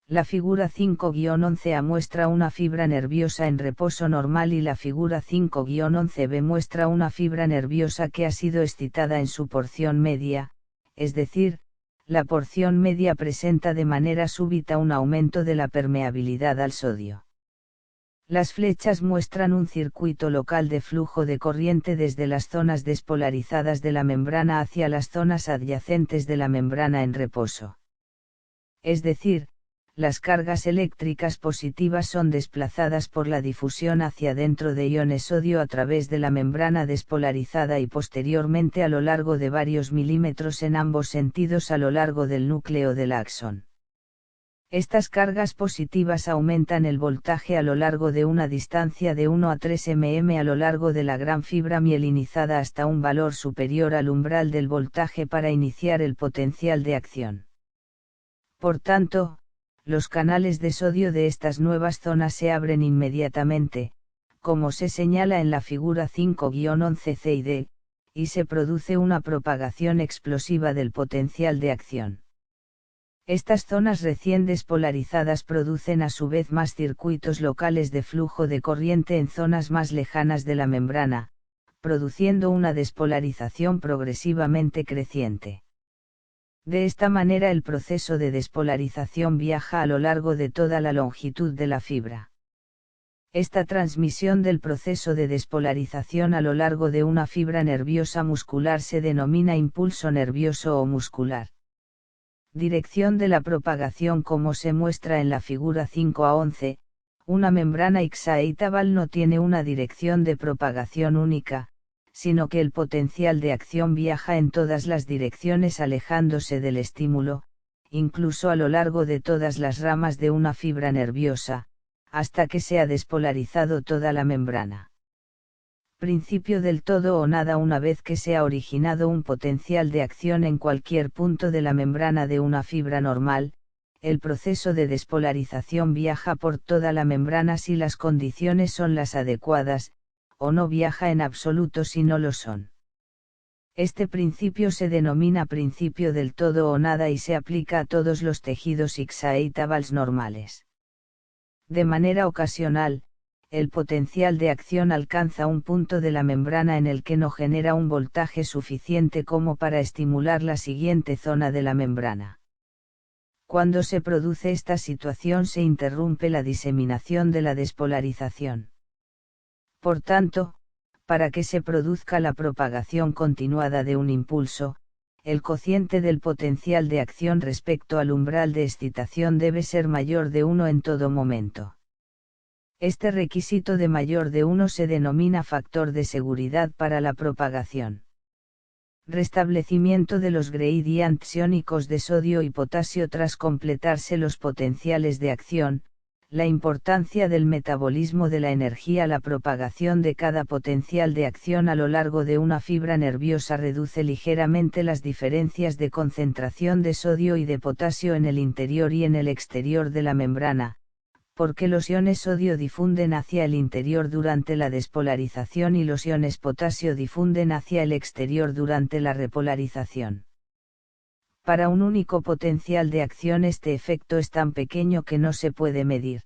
La figura 5-11A muestra una fibra nerviosa en reposo normal y la figura 5-11B muestra una fibra nerviosa que ha sido excitada en su porción media, es decir, la porción media presenta de manera súbita un aumento de la permeabilidad al sodio. Las flechas muestran un circuito local de flujo de corriente desde las zonas despolarizadas de la membrana hacia las zonas adyacentes de la membrana en reposo. Es decir, las cargas eléctricas positivas son desplazadas por la difusión hacia dentro de iones sodio a través de la membrana despolarizada y posteriormente a lo largo de varios milímetros en ambos sentidos a lo largo del núcleo del axón. Estas cargas positivas aumentan el voltaje a lo largo de una distancia de 1 a 3 mm a lo largo de la gran fibra mielinizada hasta un valor superior al umbral del voltaje para iniciar el potencial de acción. Por tanto, los canales de sodio de estas nuevas zonas se abren inmediatamente, como se señala en la figura 5-11C y D, y se produce una propagación explosiva del potencial de acción. Estas zonas recién despolarizadas producen a su vez más circuitos locales de flujo de corriente en zonas más lejanas de la membrana, produciendo una despolarización progresivamente creciente. De esta manera el proceso de despolarización viaja a lo largo de toda la longitud de la fibra. Esta transmisión del proceso de despolarización a lo largo de una fibra nerviosa muscular se denomina impulso nervioso o muscular. Dirección de la propagación como se muestra en la figura 5-11, una membrana excitabal no tiene una dirección de propagación única, sino que el potencial de acción viaja en todas las direcciones alejándose del estímulo, incluso a lo largo de todas las ramas de una fibra nerviosa, hasta que se ha despolarizado toda la membrana. Principio del todo o nada. Una vez que se ha originado un potencial de acción en cualquier punto de la membrana de una fibra normal, el proceso de despolarización viaja por toda la membrana si las condiciones son las adecuadas, o no viaja en absoluto si no lo son. Este principio se denomina principio del todo o nada y se aplica a todos los tejidos excitables normales. De manera ocasional, el potencial de acción alcanza un punto de la membrana en el que no genera un voltaje suficiente como para estimular la siguiente zona de la membrana. Cuando se produce esta situación se interrumpe la diseminación de la despolarización. Por tanto, para que se produzca la propagación continuada de un impulso, el cociente del potencial de acción respecto al umbral de excitación debe ser mayor de 1 en todo momento. Este requisito de mayor de 1 se denomina factor de seguridad para la propagación. Restablecimiento de los gradientes iónicos de sodio y potasio tras completarse los potenciales de acción. La importancia del metabolismo de la energía. La propagación de cada potencial de acción a lo largo de una fibra nerviosa reduce ligeramente las diferencias de concentración de sodio y de potasio en el interior y en el exterior de la membrana, porque los iones sodio difunden hacia el interior durante la despolarización y los iones potasio difunden hacia el exterior durante la repolarización. Para un único potencial de acción este efecto es tan pequeño que no se puede medir.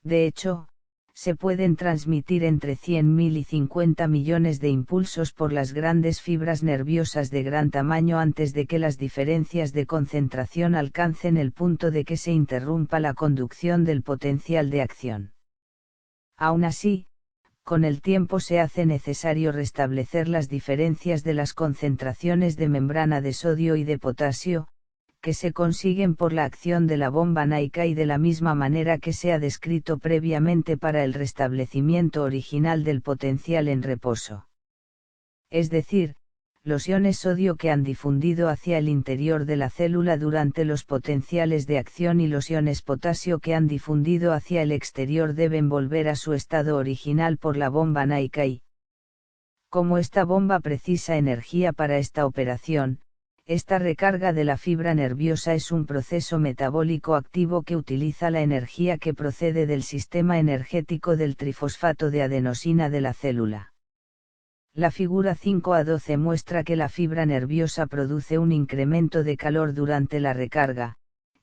De hecho, se pueden transmitir entre 100.000 y 50 millones de impulsos por las grandes fibras nerviosas de gran tamaño antes de que las diferencias de concentración alcancen el punto de que se interrumpa la conducción del potencial de acción. Aún así, con el tiempo se hace necesario restablecer las diferencias de las concentraciones de membrana de sodio y de potasio, que se consiguen por la acción de la bomba Naica y de la misma manera que se ha descrito previamente para el restablecimiento original del potencial en reposo. Es decir, los iones sodio que han difundido hacia el interior de la célula durante los potenciales de acción y los iones potasio que han difundido hacia el exterior deben volver a su estado original por la bomba Naica y, como esta bomba precisa energía para esta operación, esta recarga de la fibra nerviosa es un proceso metabólico activo que utiliza la energía que procede del sistema energético del trifosfato de adenosina de la célula. La figura 5-12 muestra que la fibra nerviosa produce un incremento de calor durante la recarga,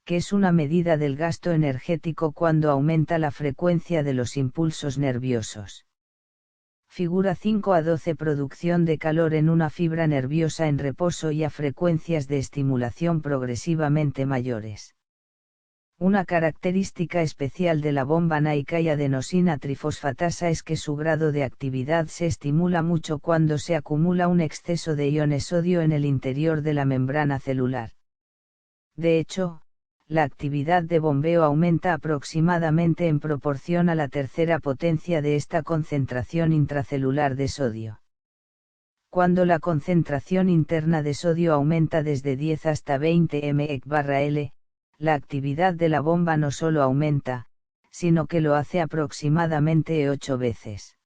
que es una medida del gasto energético cuando aumenta la frecuencia de los impulsos nerviosos. Figura 5 a 12. Producción de calor en una fibra nerviosa en reposo y a frecuencias de estimulación progresivamente mayores. Una característica especial de la bomba NAICA y adenosina trifosfatasa es que su grado de actividad se estimula mucho cuando se acumula un exceso de iones sodio en el interior de la membrana celular. De hecho, la actividad de bombeo aumenta aproximadamente en proporción a la tercera potencia de esta concentración intracelular de sodio. Cuando la concentración interna de sodio aumenta desde 10 hasta 20 mEq/L, la actividad de la bomba no solo aumenta, sino que lo hace aproximadamente 8 veces.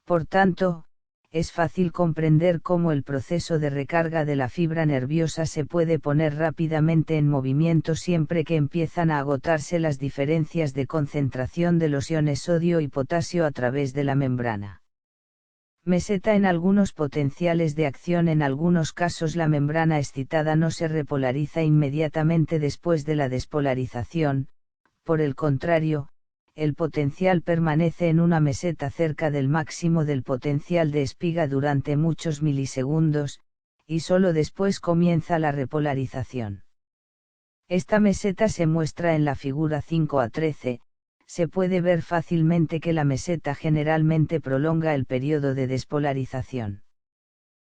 Por tanto, es fácil comprender cómo el proceso de recarga de la fibra nerviosa se puede poner rápidamente en movimiento siempre que empiezan a agotarse las diferencias de concentración de los iones sodio y potasio a través de la membrana. Meseta en algunos potenciales de acción. En algunos casos la membrana excitada no se repolariza inmediatamente después de la despolarización, por el contrario, el potencial permanece en una meseta cerca del máximo del potencial de espiga durante muchos milisegundos, y solo después comienza la repolarización. Esta meseta se muestra en la figura 5 a 13, se puede ver fácilmente que la meseta generalmente prolonga el periodo de despolarización.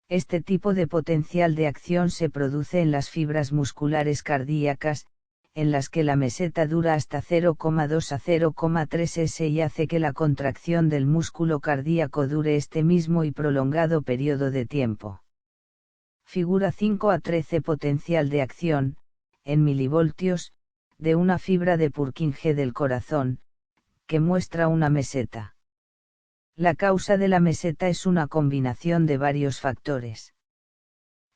Este tipo de potencial de acción se produce en las fibras musculares cardíacas, en las que la meseta dura hasta 0,2 a 0,3 s y hace que la contracción del músculo cardíaco dure este mismo y prolongado periodo de tiempo. Figura 5 a 13. Potencial de acción, en milivoltios, de una fibra de Purkinje del corazón, que muestra una meseta. La causa de la meseta es una combinación de varios factores.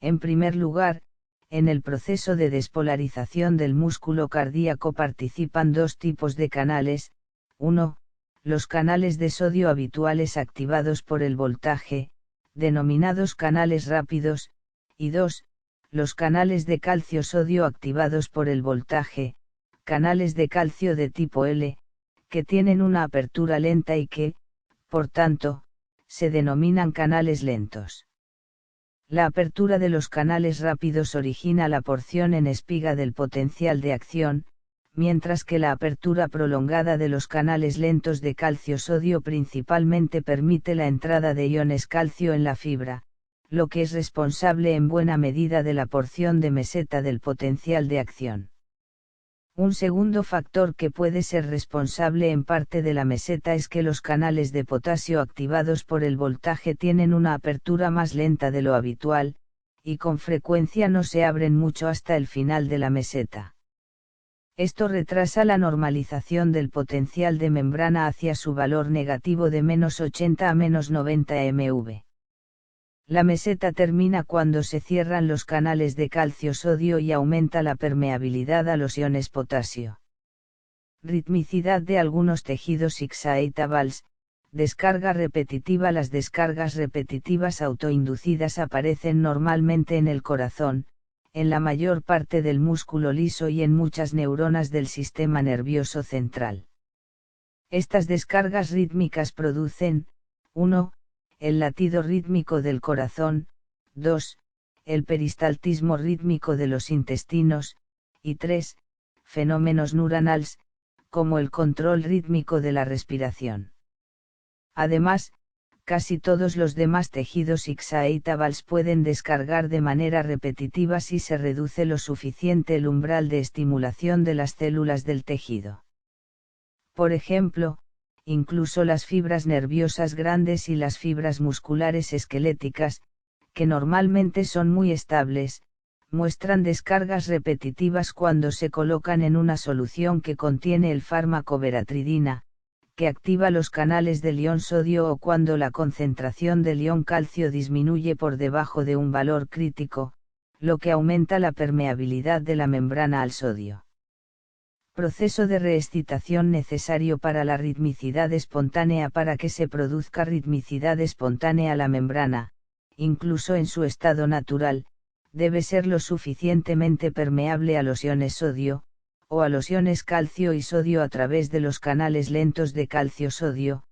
En primer lugar, en el proceso de despolarización del músculo cardíaco participan dos tipos de canales: 1, los canales de sodio habituales activados por el voltaje, denominados canales rápidos, y 2, los canales de calcio-sodio activados por el voltaje, canales de calcio de tipo L, que tienen una apertura lenta y que, por tanto, se denominan canales lentos. La apertura de los canales rápidos origina la porción en espiga del potencial de acción, mientras que la apertura prolongada de los canales lentos de calcio-sodio principalmente permite la entrada de iones calcio en la fibra, lo que es responsable en buena medida de la porción de meseta del potencial de acción. Un segundo factor que puede ser responsable en parte de la meseta es que los canales de potasio activados por el voltaje tienen una apertura más lenta de lo habitual, y con frecuencia no se abren mucho hasta el final de la meseta. Esto retrasa la normalización del potencial de membrana hacia su valor negativo de -80 a -90 mV. La meseta termina cuando se cierran los canales de calcio-sodio y aumenta la permeabilidad a los iones potasio. Ritmicidad de algunos tejidos excitables, descarga repetitiva. Las descargas repetitivas autoinducidas aparecen normalmente en el corazón, en la mayor parte del músculo liso y en muchas neuronas del sistema nervioso central. Estas descargas rítmicas producen: 1, el latido rítmico del corazón; 2, el peristaltismo rítmico de los intestinos; y 3, fenómenos neuronales, como el control rítmico de la respiración. Además, casi todos los demás tejidos excitables pueden descargar de manera repetitiva si se reduce lo suficiente el umbral de estimulación de las células del tejido. Por ejemplo, incluso las fibras nerviosas grandes y las fibras musculares esqueléticas, que normalmente son muy estables, muestran descargas repetitivas cuando se colocan en una solución que contiene el fármaco veratridina, que activa los canales del ion sodio, o cuando la concentración del ion calcio disminuye por debajo de un valor crítico, lo que aumenta la permeabilidad de la membrana al sodio. Proceso de reexcitación necesario para la ritmicidad espontánea. Para que se produzca ritmicidad espontánea, la membrana, incluso en su estado natural, debe ser lo suficientemente permeable a los iones sodio, o a los iones calcio y sodio a través de los canales lentos de calcio-sodio,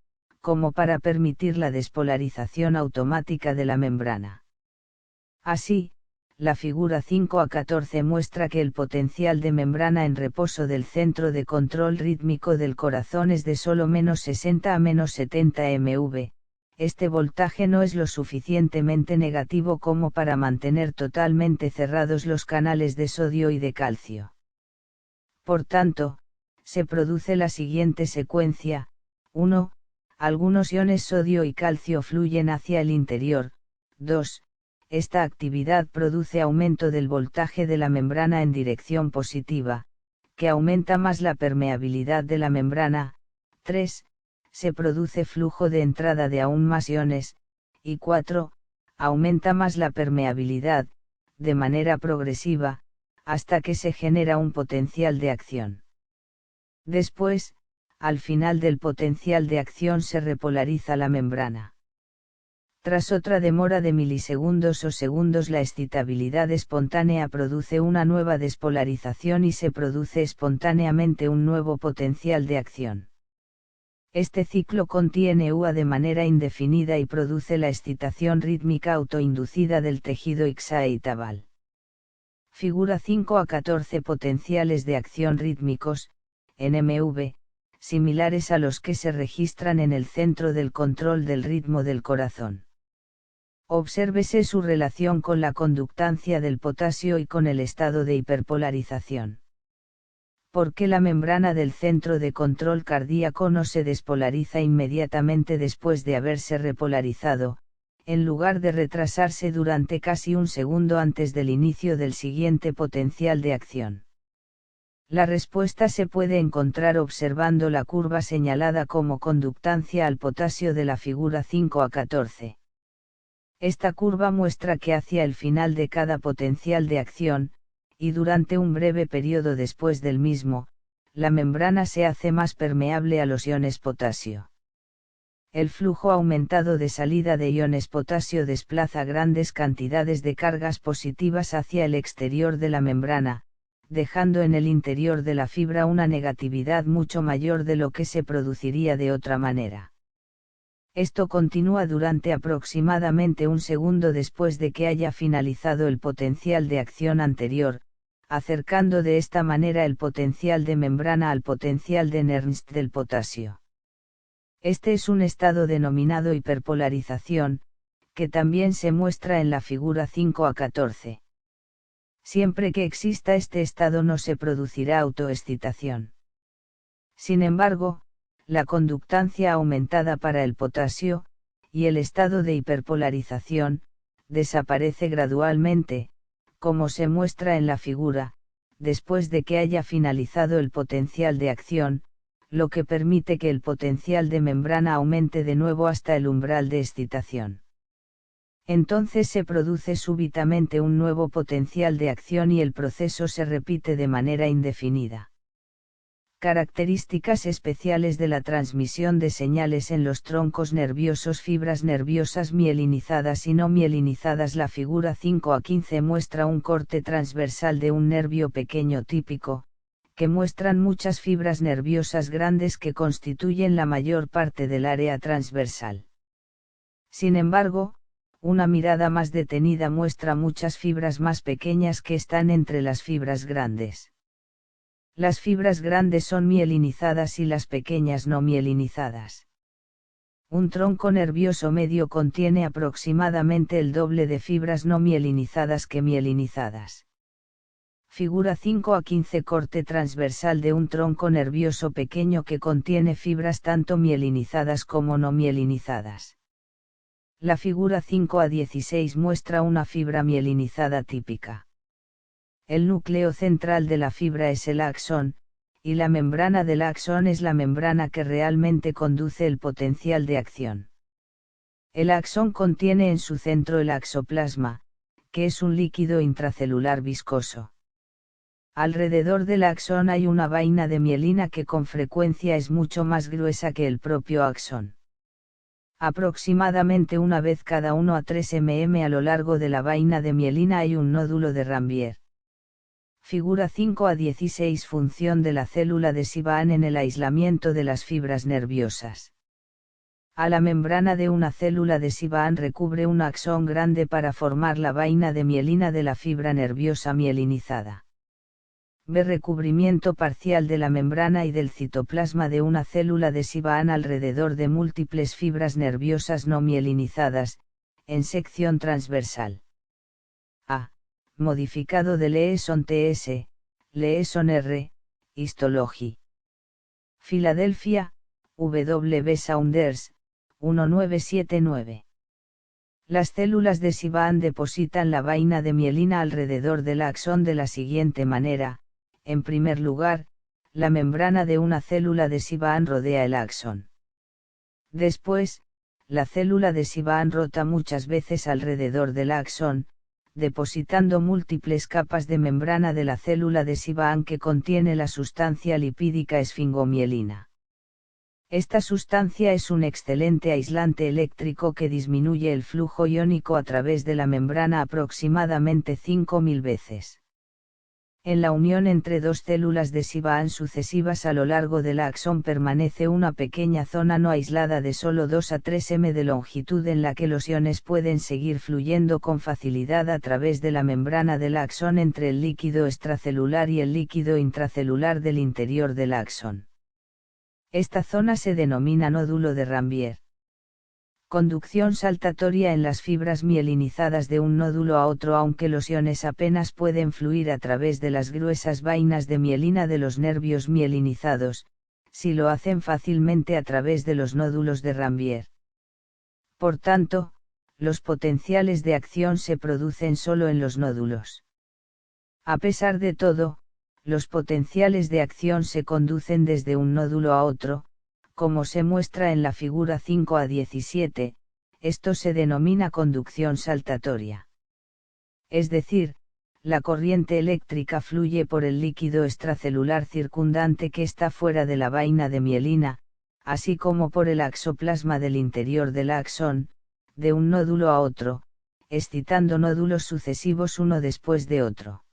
como para permitir la despolarización automática de la membrana. Así, la figura 5a14 muestra que el potencial de membrana en reposo del centro de control rítmico del corazón es de solo -60 a -70 mV. Este voltaje no es lo suficientemente negativo como para mantener totalmente cerrados los canales de sodio y de calcio. Por tanto, se produce la siguiente secuencia: 1. Algunos iones sodio y calcio fluyen hacia el interior. 2. Esta actividad produce aumento del voltaje de la membrana en dirección positiva, que aumenta más la permeabilidad de la membrana. 3. Se produce flujo de entrada de aún más iones. Y 4. Aumenta más la permeabilidad, de manera progresiva, hasta que se genera un potencial de acción. Después, al final del potencial de acción se repolariza la membrana. Tras otra demora de milisegundos o segundos, la excitabilidad espontánea produce una nueva despolarización y se produce espontáneamente un nuevo potencial de acción. Este ciclo contiene UA de manera indefinida y produce la excitación rítmica autoinducida del tejido excitable. Figura 5a14. Potenciales de acción rítmicos, NMV, similares a los que se registran en el centro del control del ritmo del corazón. Obsérvese su relación con la conductancia del potasio y con el estado de hiperpolarización. ¿Por qué la membrana del centro de control cardíaco no se despolariza inmediatamente después de haberse repolarizado, en lugar de retrasarse durante casi un segundo antes del inicio del siguiente potencial de acción? La respuesta se puede encontrar observando la curva señalada como conductancia al potasio de la figura 5a14. Esta curva muestra que hacia el final de cada potencial de acción, y durante un breve periodo después del mismo, la membrana se hace más permeable a los iones potasio. El flujo aumentado de salida de iones potasio desplaza grandes cantidades de cargas positivas hacia el exterior de la membrana, dejando en el interior de la fibra una negatividad mucho mayor de lo que se produciría de otra manera. Esto continúa durante aproximadamente un segundo después de que haya finalizado el potencial de acción anterior, acercando de esta manera el potencial de membrana al potencial de Nernst del potasio. Este es un estado denominado hiperpolarización, que también se muestra en la figura 5a14. Siempre que exista este estado no se producirá autoexcitación. Sin embargo, la conductancia aumentada para el potasio, y el estado de hiperpolarización, desaparece gradualmente, como se muestra en la figura, después de que haya finalizado el potencial de acción, lo que permite que el potencial de membrana aumente de nuevo hasta el umbral de excitación. Entonces se produce súbitamente un nuevo potencial de acción y el proceso se repite de manera indefinida. Características especiales de la transmisión de señales en los troncos nerviosos: fibras nerviosas mielinizadas y no mielinizadas. La figura 5a15 muestra un corte transversal de un nervio pequeño típico, que muestran muchas fibras nerviosas grandes que constituyen la mayor parte del área transversal. Sin embargo, una mirada más detenida muestra muchas fibras más pequeñas que están entre las fibras grandes. Las fibras grandes son mielinizadas y las pequeñas no mielinizadas. Un tronco nervioso medio contiene aproximadamente el doble de fibras no mielinizadas que mielinizadas. Figura 5a15. Corte transversal de un tronco nervioso pequeño que contiene fibras tanto mielinizadas como no mielinizadas. La figura 5a16 muestra una fibra mielinizada típica. El núcleo central de la fibra es el axón, y la membrana del axón es la membrana que realmente conduce el potencial de acción. El axón contiene en su centro el axoplasma, que es un líquido intracelular viscoso. Alrededor del axón hay una vaina de mielina que con frecuencia es mucho más gruesa que el propio axón. Aproximadamente una vez cada 1 a 3 mm a lo largo de la vaina de mielina hay un nódulo de Rambier. Figura 5 a 16. Función de la célula de Sivaan en el aislamiento de las fibras nerviosas. A la membrana de una célula de Sivaan recubre un axón grande para formar la vaina de mielina de la fibra nerviosa mielinizada. B. Recubrimiento parcial de la membrana y del citoplasma de una célula de Sivaan alrededor de múltiples fibras nerviosas no mielinizadas, en sección transversal. A. Modificado de Leeson TS, Leeson R, Histology. Filadelfia, W. Saunders, 1979. Las células de Sivaan depositan la vaina de mielina alrededor del axón de la siguiente manera. En primer lugar, la membrana de una célula de Sivaan rodea el axón. Después, la célula de Sivaan rota muchas veces alrededor del axón, depositando múltiples capas de membrana de la célula de Sivaan que contiene la sustancia lipídica esfingomielina. Esta sustancia es un excelente aislante eléctrico que disminuye el flujo iónico a través de la membrana aproximadamente 5000 veces. En la unión entre dos células de Sivaan sucesivas a lo largo del axón permanece una pequeña zona no aislada de solo 2 a 3 m de longitud en la que los iones pueden seguir fluyendo con facilidad a través de la membrana del axón entre el líquido extracelular y el líquido intracelular del interior del axón. Esta zona se denomina nódulo de Rambier. Conducción saltatoria en las fibras mielinizadas de un nódulo a otro. Aunque los iones apenas pueden fluir a través de las gruesas vainas de mielina de los nervios mielinizados, sí lo hacen fácilmente a través de los nódulos de Rambier. Por tanto, los potenciales de acción se producen solo en los nódulos. A pesar de todo, los potenciales de acción se conducen desde un nódulo a otro, como se muestra en la figura 5 a 17, esto se denomina conducción saltatoria. Es decir, la corriente eléctrica fluye por el líquido extracelular circundante que está fuera de la vaina de mielina, así como por el axoplasma del interior del axón, de un nódulo a otro, excitando nódulos sucesivos uno después de otro.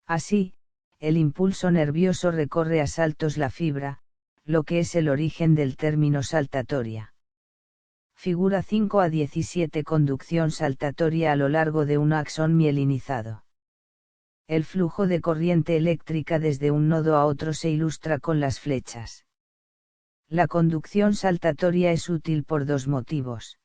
Así, el impulso nervioso recorre a saltos la fibra, lo que es el origen del término saltatoria. Figura 5 a 17. Conducción saltatoria a lo largo de un axón mielinizado. El flujo de corriente eléctrica desde un nodo a otro se ilustra con las flechas. La conducción saltatoria es útil por dos motivos.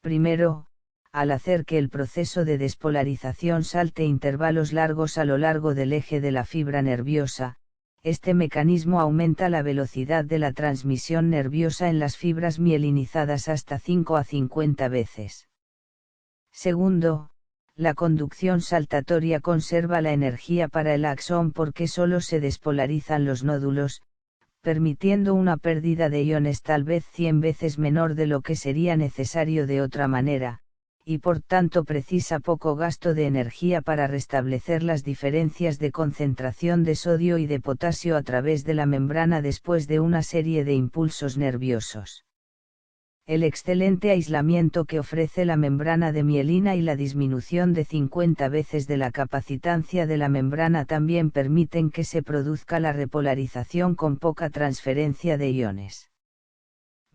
Primero, al hacer que el proceso de despolarización salte intervalos largos a lo largo del eje de la fibra nerviosa, este mecanismo aumenta la velocidad de la transmisión nerviosa en las fibras mielinizadas hasta 5 a 50 veces. Segundo, la conducción saltatoria conserva la energía para el axón porque solo se despolarizan los nódulos, permitiendo una pérdida de iones tal vez 100 veces menor de lo que sería necesario de otra manera, y por tanto precisa poco gasto de energía para restablecer las diferencias de concentración de sodio y de potasio a través de la membrana después de una serie de impulsos nerviosos. El excelente aislamiento que ofrece la membrana de mielina y la disminución de 50 veces de la capacitancia de la membrana también permiten que se produzca la repolarización con poca transferencia de iones.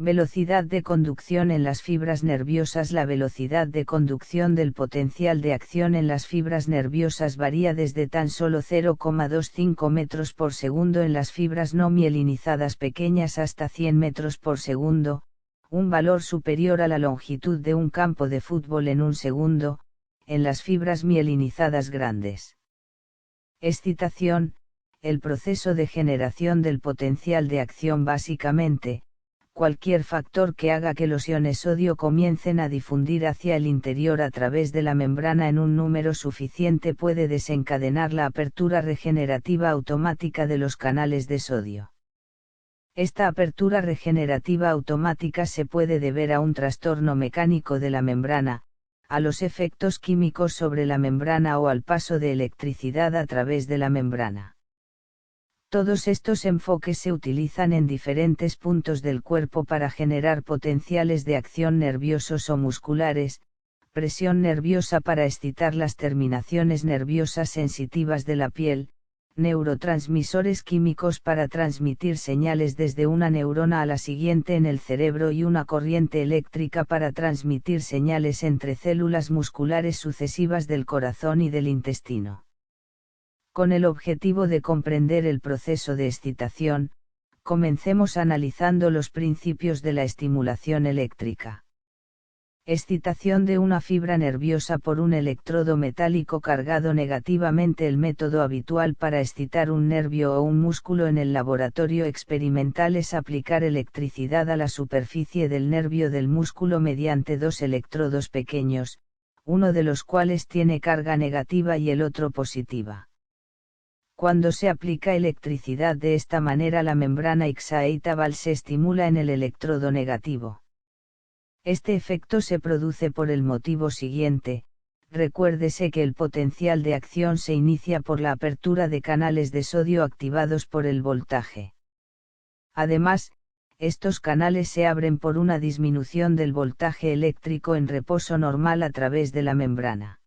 Velocidad de conducción en las fibras nerviosas. La velocidad de conducción del potencial de acción en las fibras nerviosas varía desde tan solo 0,25 metros por segundo en las fibras no mielinizadas pequeñas hasta 100 metros por segundo, un valor superior a la longitud de un campo de fútbol en un segundo, en las fibras mielinizadas grandes. Excitación, el proceso de generación del potencial de acción. Básicamente, cualquier factor que haga que los iones sodio comiencen a difundir hacia el interior a través de la membrana en un número suficiente puede desencadenar la apertura regenerativa automática de los canales de sodio. Esta apertura regenerativa automática se puede deber a un trastorno mecánico de la membrana, a los efectos químicos sobre la membrana o al paso de electricidad a través de la membrana. Todos estos enfoques se utilizan en diferentes puntos del cuerpo para generar potenciales de acción nerviosos o musculares, presión nerviosa para excitar las terminaciones nerviosas sensitivas de la piel, neurotransmisores químicos para transmitir señales desde una neurona a la siguiente en el cerebro y una corriente eléctrica para transmitir señales entre células musculares sucesivas del corazón y del intestino. Con el objetivo de comprender el proceso de excitación, comencemos analizando los principios de la estimulación eléctrica. Excitación de una fibra nerviosa por un electrodo metálico cargado negativamente. El método habitual para excitar un nervio o un músculo en el laboratorio experimental es aplicar electricidad a la superficie del nervio del músculo mediante dos electrodos pequeños, uno de los cuales tiene carga negativa y el otro positiva. Cuando se aplica electricidad de esta manera, la membrana excitable se estimula en el electrodo negativo. Este efecto se produce por el motivo siguiente: recuérdese que el potencial de acción se inicia por la apertura de canales de sodio activados por el voltaje. Además, estos canales se abren por una disminución del voltaje eléctrico en reposo normal a través de la membrana.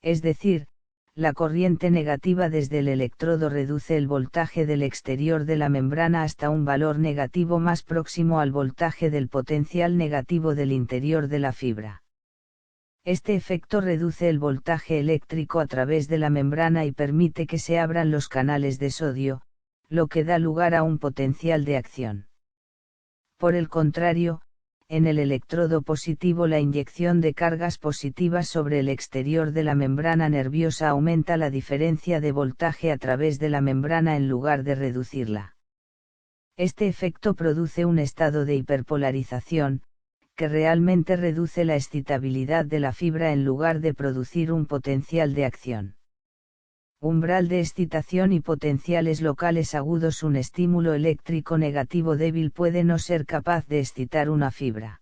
Es decir, la corriente negativa desde el electrodo reduce el voltaje del exterior de la membrana hasta un valor negativo más próximo al voltaje del potencial negativo del interior de la fibra. Este efecto reduce el voltaje eléctrico a través de la membrana y permite que se abran los canales de sodio, lo que da lugar a un potencial de acción. Por el contrario, en el electrodo positivo, la inyección de cargas positivas sobre el exterior de la membrana nerviosa aumenta la diferencia de voltaje a través de la membrana en lugar de reducirla. Este efecto produce un estado de hiperpolarización, que realmente reduce la excitabilidad de la fibra en lugar de producir un potencial de acción. Umbral de excitación y potenciales locales agudos. Un estímulo eléctrico negativo débil puede no ser capaz de excitar una fibra.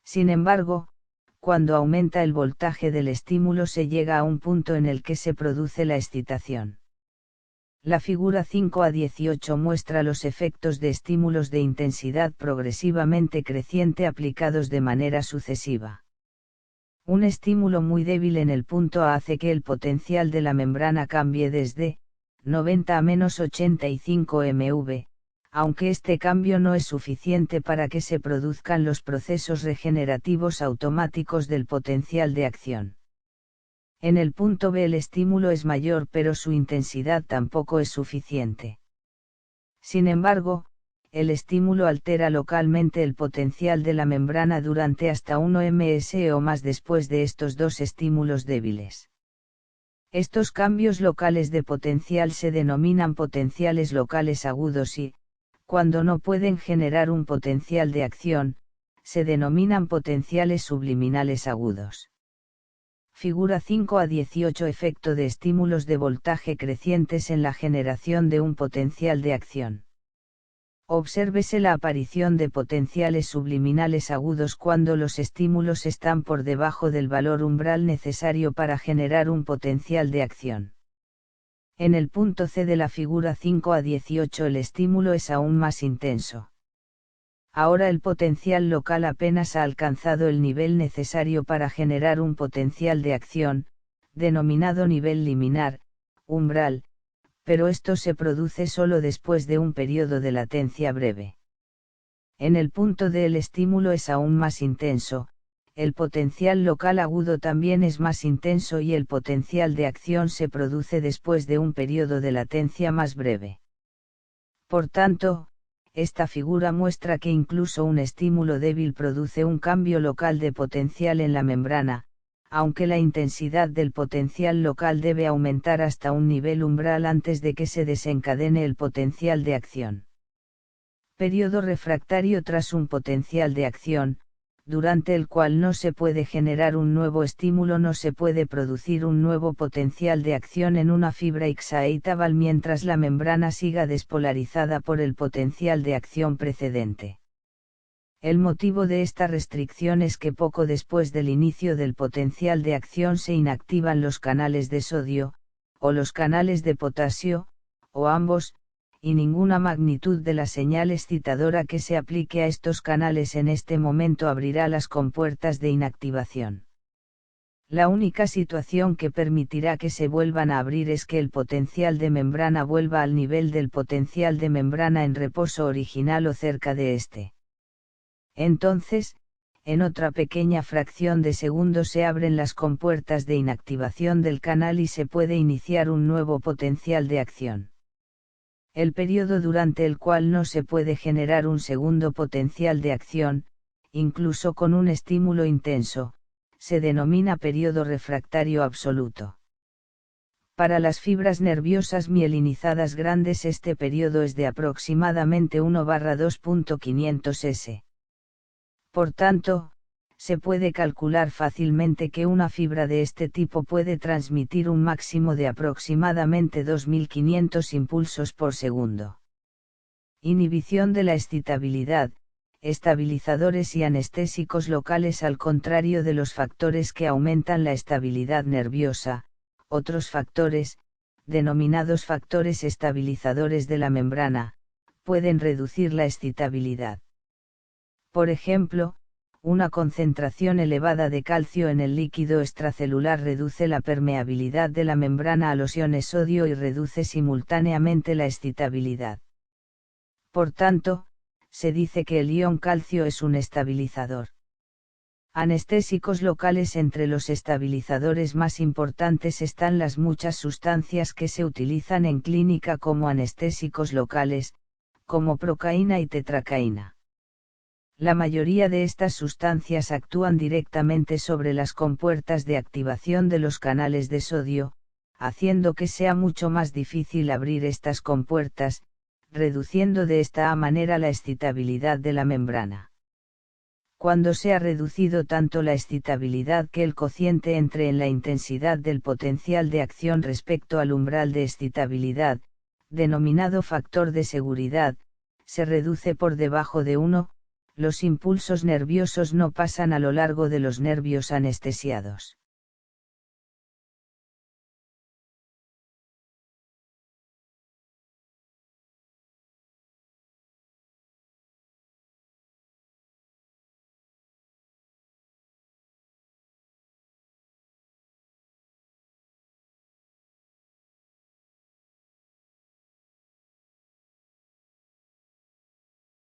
Sin embargo, cuando aumenta el voltaje del estímulo se llega a un punto en el que se produce la excitación. La figura 5a-18 muestra los efectos de estímulos de intensidad progresivamente creciente aplicados de manera sucesiva. Un estímulo muy débil en el punto A hace que el potencial de la membrana cambie desde 90 a menos 85 MV, aunque este cambio no es suficiente para que se produzcan los procesos regenerativos automáticos del potencial de acción. En el punto B el estímulo es mayor, pero su intensidad tampoco es suficiente. Sin embargo, el estímulo altera localmente el potencial de la membrana durante hasta 1 ms o más después de estos dos estímulos débiles. Estos cambios locales de potencial se denominan potenciales locales agudos y, cuando no pueden generar un potencial de acción, se denominan potenciales subliminales agudos. Figura 5a-18. Efecto de estímulos de voltaje crecientes en la generación de un potencial de acción. Obsérvese la aparición de potenciales subliminales agudos cuando los estímulos están por debajo del valor umbral necesario para generar un potencial de acción. En el punto C de la figura 5a-18 el estímulo es aún más intenso. Ahora el potencial local apenas ha alcanzado el nivel necesario para generar un potencial de acción, denominado nivel liminar, umbral, pero esto se produce solo después de un periodo de latencia breve. En el punto D el estímulo es aún más intenso, el potencial local agudo también es más intenso y el potencial de acción se produce después de un periodo de latencia más breve. Por tanto, esta figura muestra que incluso un estímulo débil produce un cambio local de potencial en la membrana, aunque la intensidad del potencial local debe aumentar hasta un nivel umbral antes de que se desencadene el potencial de acción. Periodo refractario tras un potencial de acción, durante el cual no se puede generar un nuevo estímulo, no se puede producir un nuevo potencial de acción en una fibra excitable mientras la membrana siga despolarizada por el potencial de acción precedente. El motivo de esta restricción es que poco después del inicio del potencial de acción se inactivan los canales de sodio, o los canales de potasio, o ambos, y ninguna magnitud de la señal excitadora que se aplique a estos canales en este momento abrirá las compuertas de inactivación. La única situación que permitirá que se vuelvan a abrir es que el potencial de membrana vuelva al nivel del potencial de membrana en reposo original o cerca de este. Entonces, en otra pequeña fracción de segundo se abren las compuertas de inactivación del canal y se puede iniciar un nuevo potencial de acción. El periodo durante el cual no se puede generar un segundo potencial de acción, incluso con un estímulo intenso, se denomina periodo refractario absoluto. Para las fibras nerviosas mielinizadas grandes este periodo es de aproximadamente 1/2.500 s. Por tanto, se puede calcular fácilmente que una fibra de este tipo puede transmitir un máximo de aproximadamente 2500 impulsos por segundo. Inhibición de la excitabilidad, estabilizadores y anestésicos locales. Al contrario de los factores que aumentan la estabilidad nerviosa, otros factores, denominados factores estabilizadores de la membrana, pueden reducir la excitabilidad. Por ejemplo, una concentración elevada de calcio en el líquido extracelular reduce la permeabilidad de la membrana a los iones sodio y reduce simultáneamente la excitabilidad. Por tanto, se dice que el ion calcio es un estabilizador. Anestésicos locales. Entre los estabilizadores más importantes están las muchas sustancias que se utilizan en clínica como anestésicos locales, como procaína y tetracaína. La mayoría de estas sustancias actúan directamente sobre las compuertas de activación de los canales de sodio, haciendo que sea mucho más difícil abrir estas compuertas, reduciendo de esta manera la excitabilidad de la membrana. Cuando se ha reducido tanto la excitabilidad que el cociente entre en la intensidad del potencial de acción respecto al umbral de excitabilidad, denominado factor de seguridad, se reduce por debajo de 1, los impulsos nerviosos no pasan a lo largo de los nervios anestesiados.